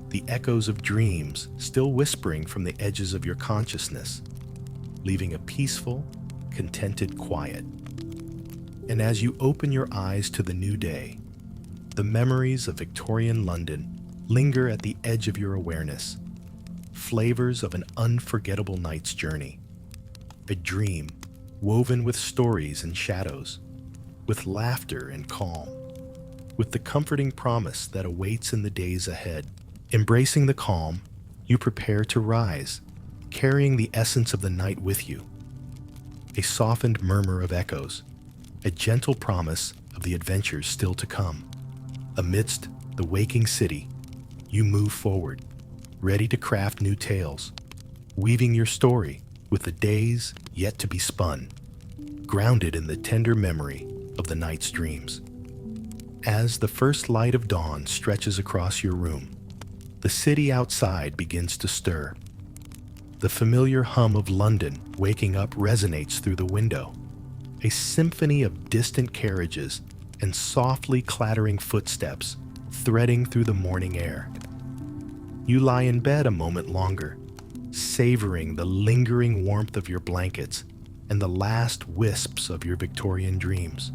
the echoes of dreams still whispering from the edges of your consciousness, leaving a peaceful, contented quiet. And as you open your eyes to the new day, the memories of Victorian London linger at the edge of your awareness, flavors of an unforgettable night's journey, a dream woven with stories and shadows, with laughter and calm, with the comforting promise that awaits in the days ahead. Embracing the calm, you prepare to rise, carrying the essence of the night with you, a softened murmur of echoes, a gentle promise of the adventures still to come. Amidst the waking city, you move forward, ready to craft new tales, weaving your story with the days yet to be spun, grounded in the tender memory of the night's dreams. As the first light of dawn stretches across your room, the city outside begins to stir. The familiar hum of London waking up resonates through the window, a symphony of distant carriages and softly clattering footsteps threading through the morning air. You lie in bed a moment longer, savoring the lingering warmth of your blankets and the last wisps of your Victorian dreams.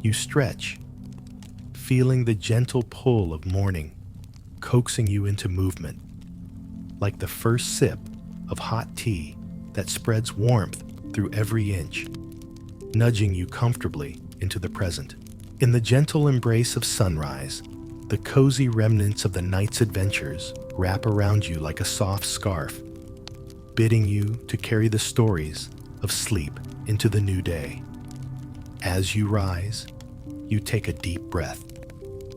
You stretch, feeling the gentle pull of morning coaxing you into movement, like the first sip of hot tea that spreads warmth through every inch, nudging you comfortably into the present. In the gentle embrace of sunrise, the cozy remnants of the night's adventures wrap around you like a soft scarf, bidding you to carry the stories of sleep into the new day. As you rise, you take a deep breath,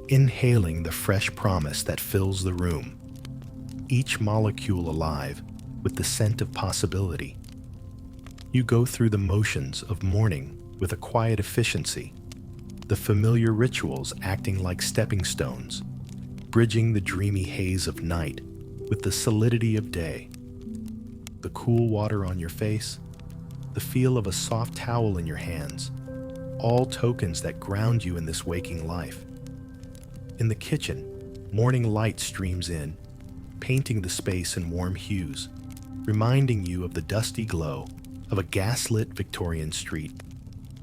inhaling the fresh promise that fills the room, each molecule alive with the scent of possibility. You go through the motions of morning with a quiet efficiency, the familiar rituals acting like stepping stones, bridging the dreamy haze of night with the solidity of day. The cool water on your face, the feel of a soft towel in your hands, all tokens that ground you in this waking life. In the kitchen, morning light streams in, painting the space in warm hues, reminding you of the dusty glow of a gaslit Victorian street.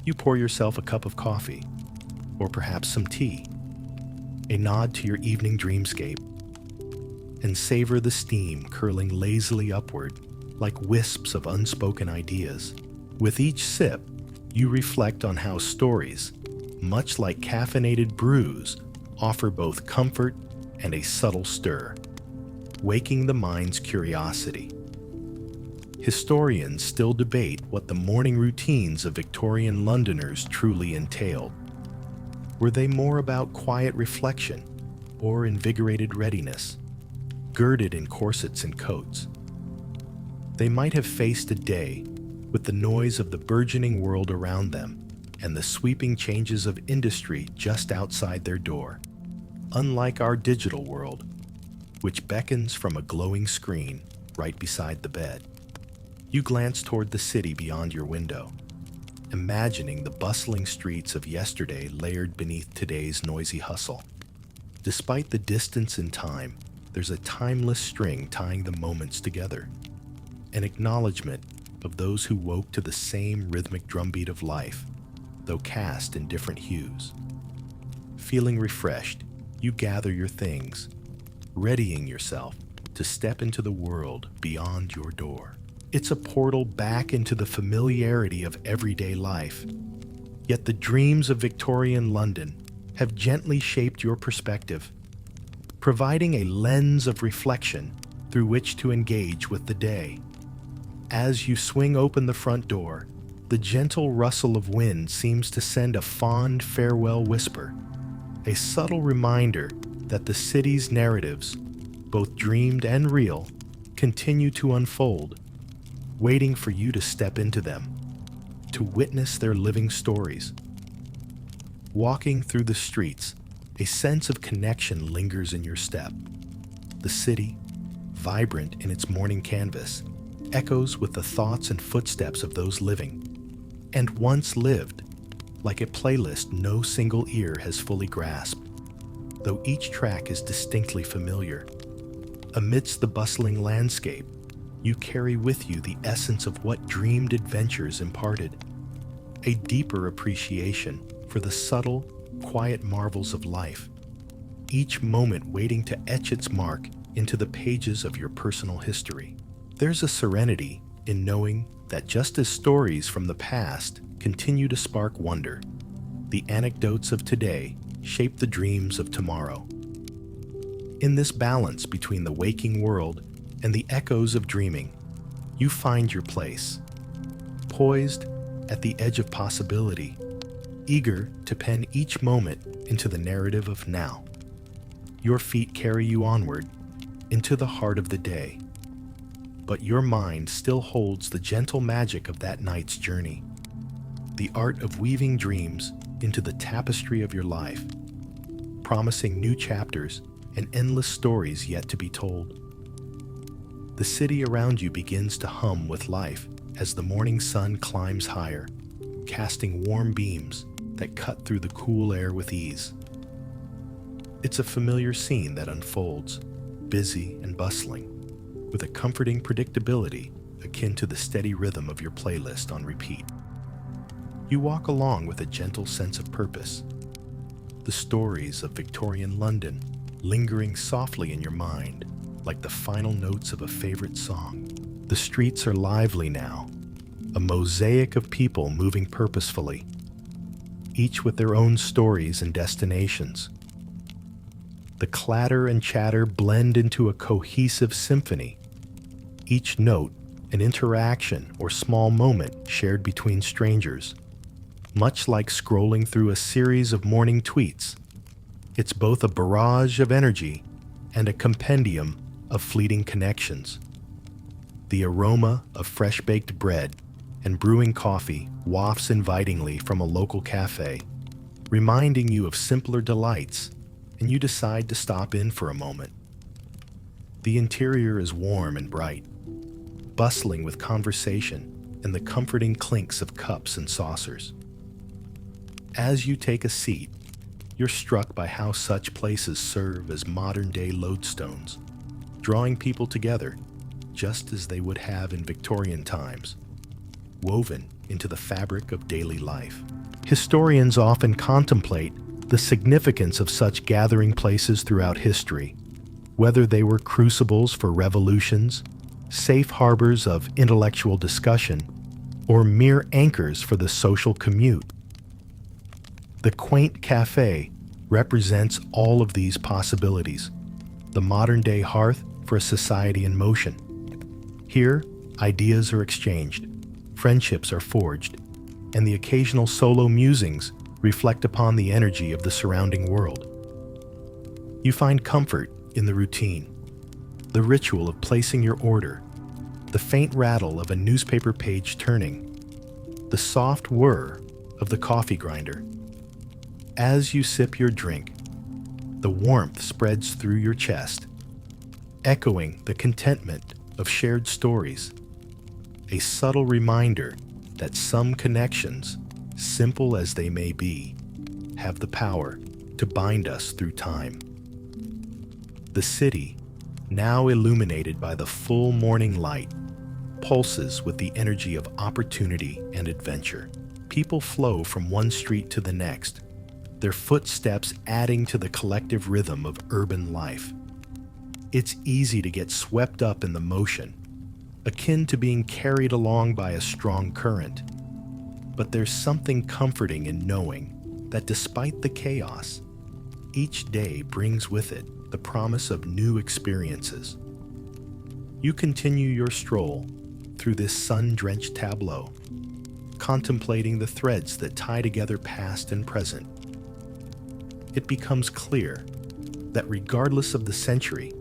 You pour yourself a cup of coffee, or perhaps some tea, a nod to your evening dreamscape, and savor the steam curling lazily upward like wisps of unspoken ideas. With each sip, you reflect on how stories, much like caffeinated brews, offer both comfort and a subtle stir, waking the mind's curiosity. Historians still debate what the morning routines of Victorian Londoners truly entailed. Were they more about quiet reflection or invigorated readiness, girded in corsets and coats? They might have faced a day with the noise of the burgeoning world around them and the sweeping changes of industry just outside their door. Unlike our digital world, which beckons from a glowing screen right beside the bed, you glance toward the city beyond your window, imagining the bustling streets of yesterday layered beneath today's noisy hustle. Despite the distance in time, there's a timeless string tying the moments together, an acknowledgement of those who woke to the same rhythmic drumbeat of life, though cast in different hues. Feeling refreshed, you gather your things, readying yourself to step into the world beyond your door. It's a portal back into the familiarity of everyday life. Yet the dreams of Victorian London have gently shaped your perspective, providing a lens of reflection through which to engage with the day. As you swing open the front door, the gentle rustle of wind seems to send a fond farewell whisper, a subtle reminder that the city's narratives, both dreamed and real, continue to unfold, waiting for you to step into them, to witness their living stories. Walking through the streets, a sense of connection lingers in your step. The city, vibrant in its morning canvas, echoes with the thoughts and footsteps of those living, and once lived, like a playlist no single ear has fully grasped, though each track is distinctly familiar. Amidst the bustling landscape, you carry with you the essence of what dreamed adventures imparted, a deeper appreciation for the subtle, quiet marvels of life, each moment waiting to etch its mark into the pages of your personal history. There's a serenity in knowing that just as stories from the past continue to spark wonder, the anecdotes of today shape the dreams of tomorrow. In this balance between the waking world and the echoes of dreaming, you find your place, poised at the edge of possibility, eager to pen each moment into the narrative of now. Your feet carry you onward into the heart of the day, but your mind still holds the gentle magic of that night's journey, the art of weaving dreams into the tapestry of your life, promising new chapters and endless stories yet to be told. The city around you begins to hum with life as the morning sun climbs higher, casting warm beams that cut through the cool air with ease. It's a familiar scene that unfolds, busy and bustling, with a comforting predictability akin to the steady rhythm of your playlist on repeat. You walk along with a gentle sense of purpose, the stories of Victorian London lingering softly in your mind like the final notes of a favorite song. The streets are lively now, a mosaic of people moving purposefully, each with their own stories and destinations. The clatter and chatter blend into a cohesive symphony, each note an interaction or small moment shared between strangers. Much like scrolling through a series of morning tweets, it's both a barrage of energy and a compendium of fleeting connections. The aroma of fresh-baked bread and brewing coffee wafts invitingly from a local cafe, reminding you of simpler delights, and you decide to stop in for a moment. The interior is warm and bright, bustling with conversation and the comforting clinks of cups and saucers. As you take a seat, you're struck by how such places serve as modern-day lodestones, drawing people together just as they would have in Victorian times, woven into the fabric of daily life. Historians often contemplate the significance of such gathering places throughout history, whether they were crucibles for revolutions, safe harbors of intellectual discussion, or mere anchors for the social commute. The quaint cafe represents all of these possibilities, the modern-day hearth for a society in motion. Here, ideas are exchanged, friendships are forged, and the occasional solo musings reflect upon the energy of the surrounding world. You find comfort in the routine, the ritual of placing your order, the faint rattle of a newspaper page turning, the soft whir of the coffee grinder. As you sip your drink, the warmth spreads through your chest, echoing the contentment of shared stories, a subtle reminder that some connections, simple as they may be, have the power to bind us through time. The city, now illuminated by the full morning light, pulses with the energy of opportunity and adventure. People flow from one street to the next, their footsteps adding to the collective rhythm of urban life. It's easy to get swept up in the motion, akin to being carried along by a strong current. But there's something comforting in knowing that despite the chaos, each day brings with it the promise of new experiences. You continue your stroll through this sun-drenched tableau, contemplating the threads that tie together past and present. It becomes clear that regardless of the century,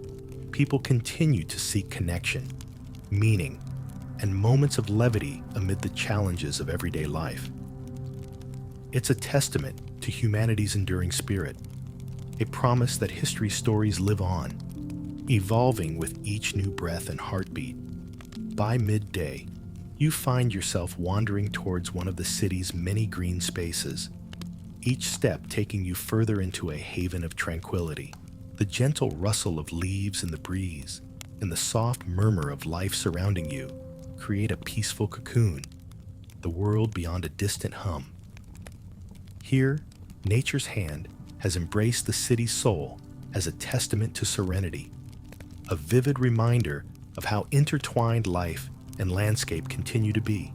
people continue to seek connection, meaning, and moments of levity amid the challenges of everyday life. It's a testament to humanity's enduring spirit, a promise that history's stories live on, evolving with each new breath and heartbeat. By midday, you find yourself wandering towards one of the city's many green spaces, each step taking you further into a haven of tranquility. The gentle rustle of leaves in the breeze and the soft murmur of life surrounding you create a peaceful cocoon, the world beyond a distant hum. Here, nature's hand has embraced the city's soul as a testament to serenity, a vivid reminder of how intertwined life and landscape continue to be.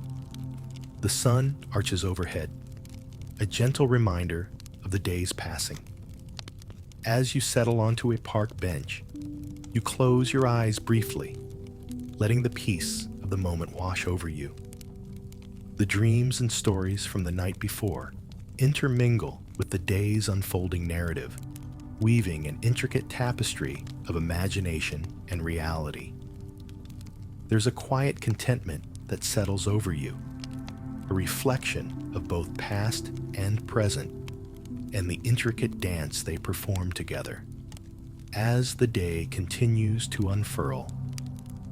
The sun arches overhead, a gentle reminder of the day's passing. As you settle onto a park bench, you close your eyes briefly, letting the peace of the moment wash over you. The dreams and stories from the night before intermingle with the day's unfolding narrative, weaving an intricate tapestry of imagination and reality. There's a quiet contentment that settles over you, a reflection of both past and present, and the intricate dance they perform together. As the day continues to unfurl,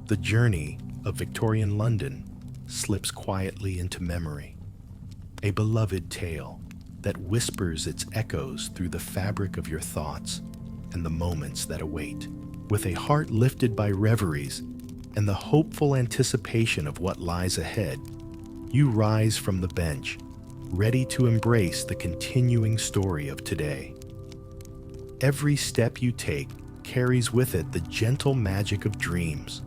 The journey of Victorian London slips quietly into memory, a beloved tale that whispers its echoes through the fabric of your thoughts and the moments that await. With a heart lifted by reveries and the hopeful anticipation of what lies ahead, you rise from the bench, ready to embrace the continuing story of today. Every step you take carries with it the gentle magic of dreams,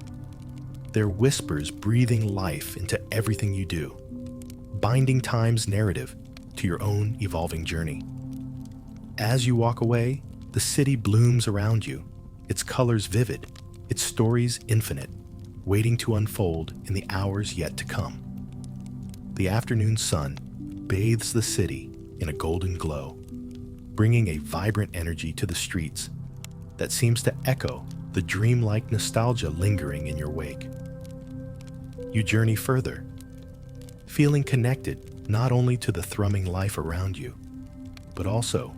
their whispers breathing life into everything you do, binding time's narrative to your own evolving journey. As you walk away, the city blooms around you, its colors vivid, its stories infinite, waiting to unfold in the hours yet to come. The afternoon sun bathes the city in a golden glow, bringing a vibrant energy to the streets that seems to echo the dreamlike nostalgia lingering in your wake. You journey further, feeling connected not only to the thrumming life around you, but also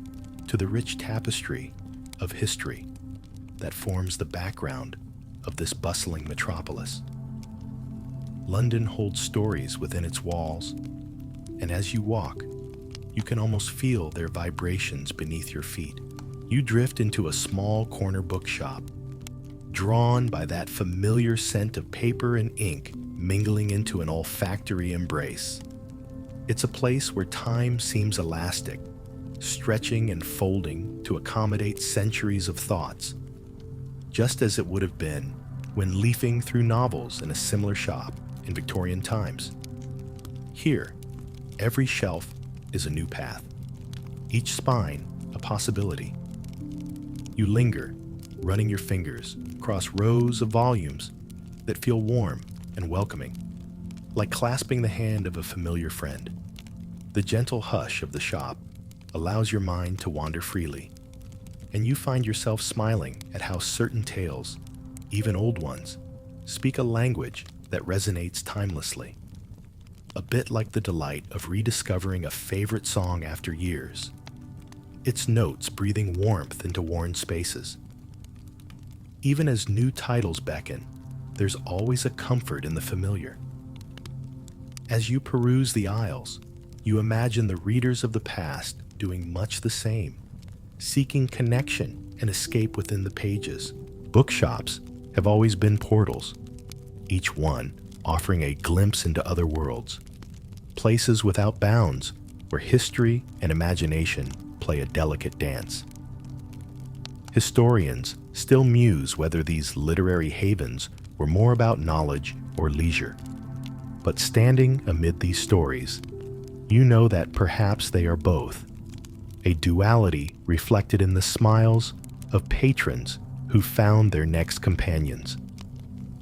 to the rich tapestry of history that forms the background of this bustling metropolis. London holds stories within its walls, and as you walk, you can almost feel their vibrations beneath your feet. You drift into a small corner bookshop, drawn by that familiar scent of paper and ink mingling into an olfactory embrace. It's a place where time seems elastic, stretching and folding to accommodate centuries of thoughts, just as it would have been when leafing through novels in a similar shop in Victorian times. Here, every shelf is a new path, each spine a possibility. You linger, running your fingers across rows of volumes that feel warm and welcoming, like clasping the hand of a familiar friend. The gentle hush of the shop allows your mind to wander freely, and you find yourself smiling at how certain tales, even old ones, speak a language that resonates timelessly. A bit like the delight of rediscovering a favorite song after years, its notes breathing warmth into worn spaces. Even as new titles beckon, there's always a comfort in the familiar. As you peruse the aisles, you imagine the readers of the past doing much the same, seeking connection and escape within the pages. Bookshops have always been portals, each one offering a glimpse into other worlds, places without bounds where history and imagination play a delicate dance. Historians still muse whether these literary havens were more about knowledge or leisure. But standing amid these stories, you know that perhaps they are both, a duality reflected in the smiles of patrons who found their next companions.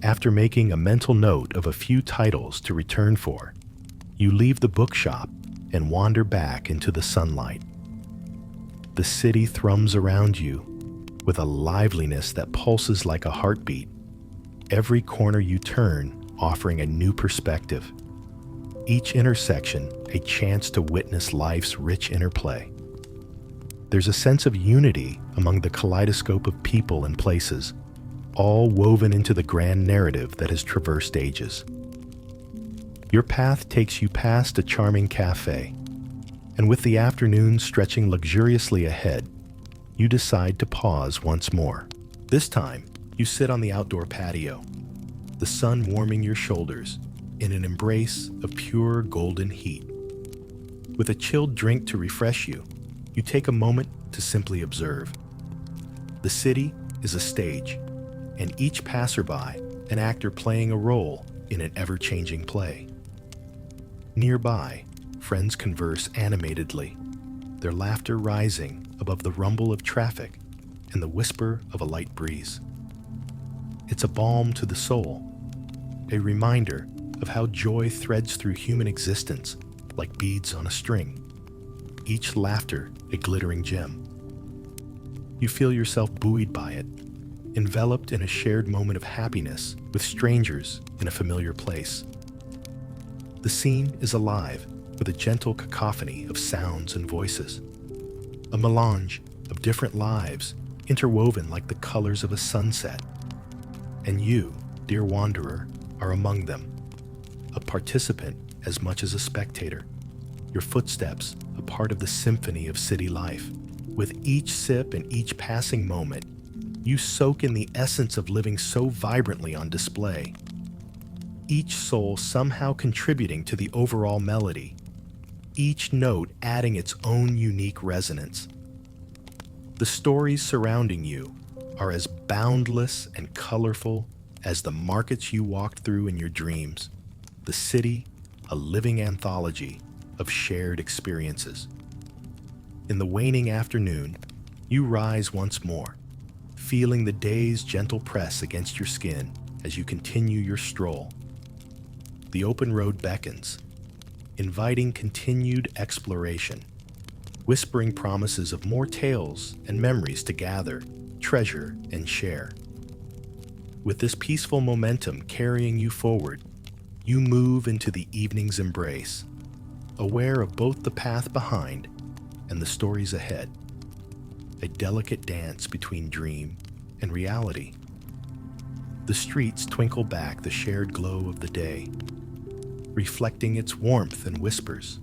After making a mental note of a few titles to return for, you leave the bookshop and wander back into the sunlight. The city thrums around you with a liveliness that pulses like a heartbeat, every corner you turn offering a new perspective, each intersection a chance to witness life's rich interplay. There's a sense of unity among the kaleidoscope of people and places, all woven into the grand narrative that has traversed ages. Your path takes you past a charming cafe, and with the afternoon stretching luxuriously ahead, you decide to pause once more. This time, you sit on the outdoor patio, the sun warming your shoulders in an embrace of pure golden heat. With a chilled drink to refresh you, you take a moment to simply observe. The city is a stage, and each passerby an actor playing a role in an ever-changing play. Nearby, friends converse animatedly, their laughter rising above the rumble of traffic and the whisper of a light breeze. It's a balm to the soul, a reminder of how joy threads through human existence like beads on a string, each laughter a glittering gem. You feel yourself buoyed by it, enveloped in a shared moment of happiness with strangers in a familiar place. The scene is alive with a gentle cacophony of sounds and voices, a melange of different lives interwoven like the colors of a sunset. And you, dear wanderer, are among them, a participant as much as a spectator. Your footsteps, a part of the symphony of city life. With each sip and each passing moment, you soak in the essence of living so vibrantly on display. Each soul somehow contributing to the overall melody, each note adding its own unique resonance. The stories surrounding you are as boundless and colorful as the markets you walked through in your dreams. The city, a living anthology of shared experiences. In the waning afternoon, you rise once more, feeling the day's gentle press against your skin as you continue your stroll. The open road beckons, inviting continued exploration, whispering promises of more tales and memories to gather, treasure, and share. With this peaceful momentum carrying you forward, you move into the evening's embrace, aware of both the path behind and the stories ahead, a delicate dance between dream and reality. The streets twinkle back the shared glow of the day, reflecting its warmth and whispers,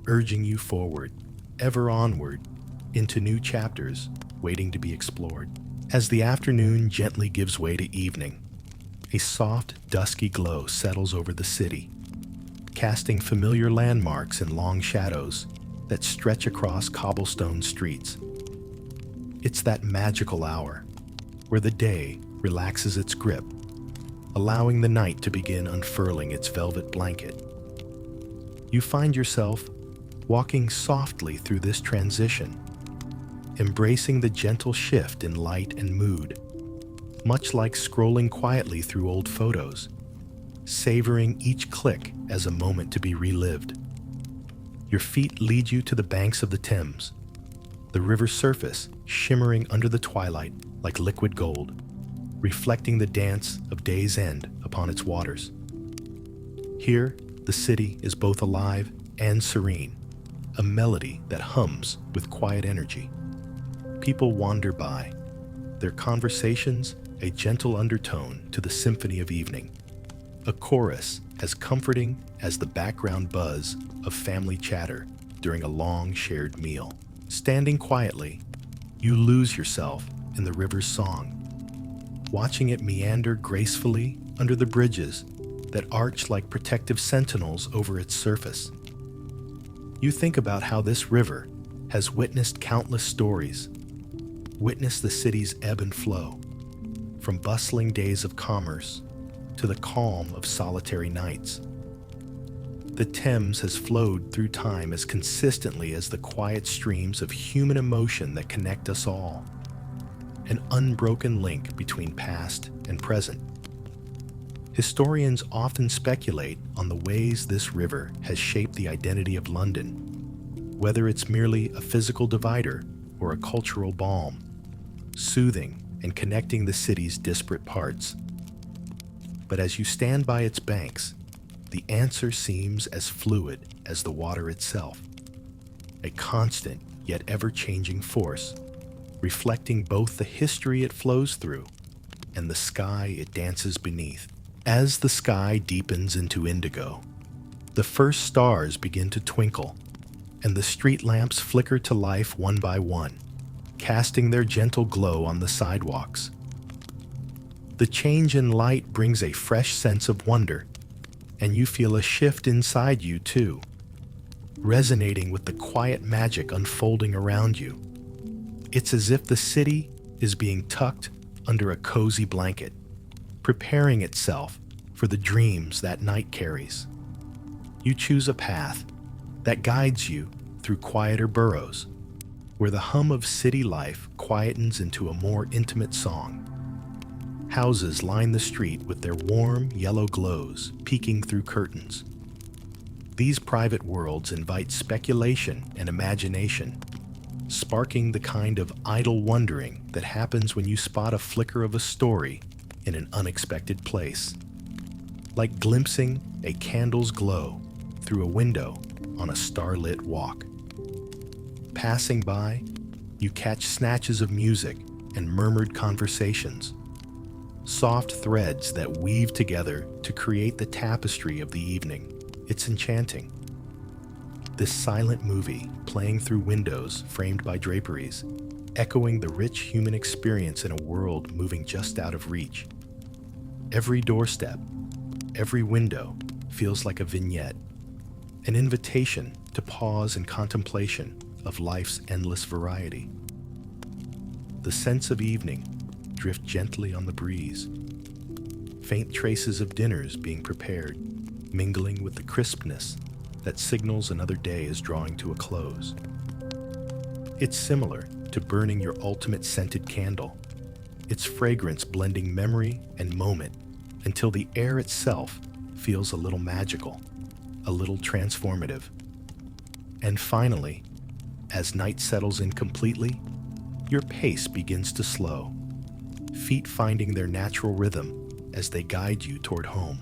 urging you forward, ever onward, into new chapters waiting to be explored. As the afternoon gently gives way to evening, a soft, dusky glow settles over the city, casting familiar landmarks in long shadows that stretch across cobblestone streets. It's that magical hour where the day relaxes its grip, allowing the night to begin unfurling its velvet blanket. You find yourself walking softly through this transition, embracing the gentle shift in light and mood, much like scrolling quietly through old photos, savoring each click as a moment to be relived. Your feet lead you to the banks of the Thames, the river's surface shimmering under the twilight like liquid gold, reflecting the dance of day's end upon its waters. Here, the city is both alive and serene, a melody that hums with quiet energy. People wander by, their conversations a gentle undertone to the symphony of evening, a chorus as comforting as the background buzz of family chatter during a long shared meal. Standing quietly, you lose yourself in the river's song, watching it meander gracefully under the bridges that arch like protective sentinels over its surface. You think about how this river has witnessed countless stories, witnessed the city's ebb and flow, from bustling days of commerce to the calm of solitary nights. The Thames has flowed through time as consistently as the quiet streams of human emotion that connect us all, an unbroken link between past and present. Historians often speculate on the ways this river has shaped the identity of London, whether it's merely a physical divider or a cultural balm, soothing and connecting the city's disparate parts. But as you stand by its banks, the answer seems as fluid as the water itself, a constant yet ever-changing force, reflecting both the history it flows through and the sky it dances beneath. As the sky deepens into indigo, the first stars begin to twinkle, and the street lamps flicker to life one by one, casting their gentle glow on the sidewalks. The change in light brings a fresh sense of wonder, and you feel a shift inside you too, resonating with the quiet magic unfolding around you. It's as if the city is being tucked under a cozy blanket, preparing itself for the dreams that night carries. You choose a path that guides you through quieter boroughs, where the hum of city life quietens into a more intimate song. Houses line the street with their warm yellow glows peeking through curtains. These private worlds invite speculation and imagination, sparking the kind of idle wondering that happens when you spot a flicker of a story in an unexpected place, like glimpsing a candle's glow through a window on a starlit walk. Passing by, you catch snatches of music and murmured conversations, soft threads that weave together to create the tapestry of the evening. It's enchanting. This silent movie, playing through windows framed by draperies, echoing the rich human experience in a world moving just out of reach. Every doorstep, every window feels like a vignette, an invitation to pause in contemplation of life's endless variety. The scents of evening drift gently on the breeze, faint traces of dinners being prepared, mingling with the crispness that signals another day is drawing to a close. It's similar to burning your ultimate scented candle, its fragrance blending memory and moment until the air itself feels a little magical, a little transformative. And finally, as night settles in completely, your pace begins to slow, feet finding their natural rhythm as they guide you toward home.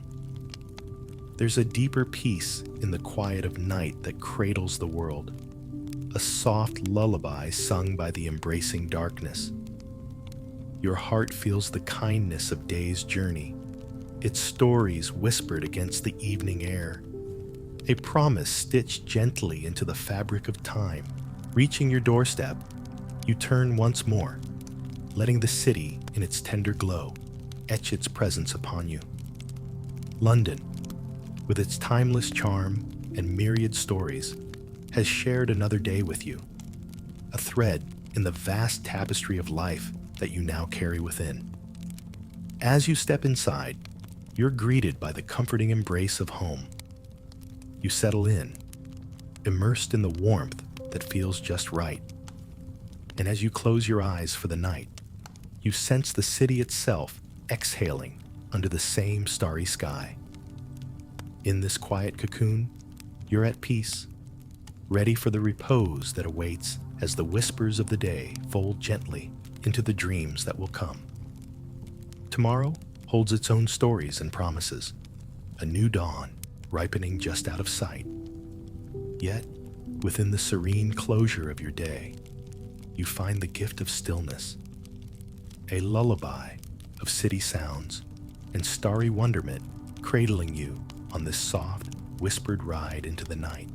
There's a deeper peace in the quiet of night that cradles the world, a soft lullaby sung by the embracing darkness. Your heart feels the kindness of day's journey, its stories whispered against the evening air, a promise stitched gently into the fabric of time. Reaching your doorstep, you turn once more, letting the city in its tender glow etch its presence upon you. London, with its timeless charm and myriad stories, has shared another day with you, a thread in the vast tapestry of life that you now carry within. As you step inside, you're greeted by the comforting embrace of home. You settle in, immersed in the warmth that feels just right. And as you close your eyes for the night, you sense the city itself exhaling under the same starry sky. In this quiet cocoon, you're at peace, ready for the repose that awaits as the whispers of the day fold gently into the dreams that will come. Tomorrow holds its own stories and promises, a new dawn ripening just out of sight. Yet, within the serene closure of your day, you find the gift of stillness, a lullaby of city sounds and starry wonderment cradling you on this soft, whispered ride into the night.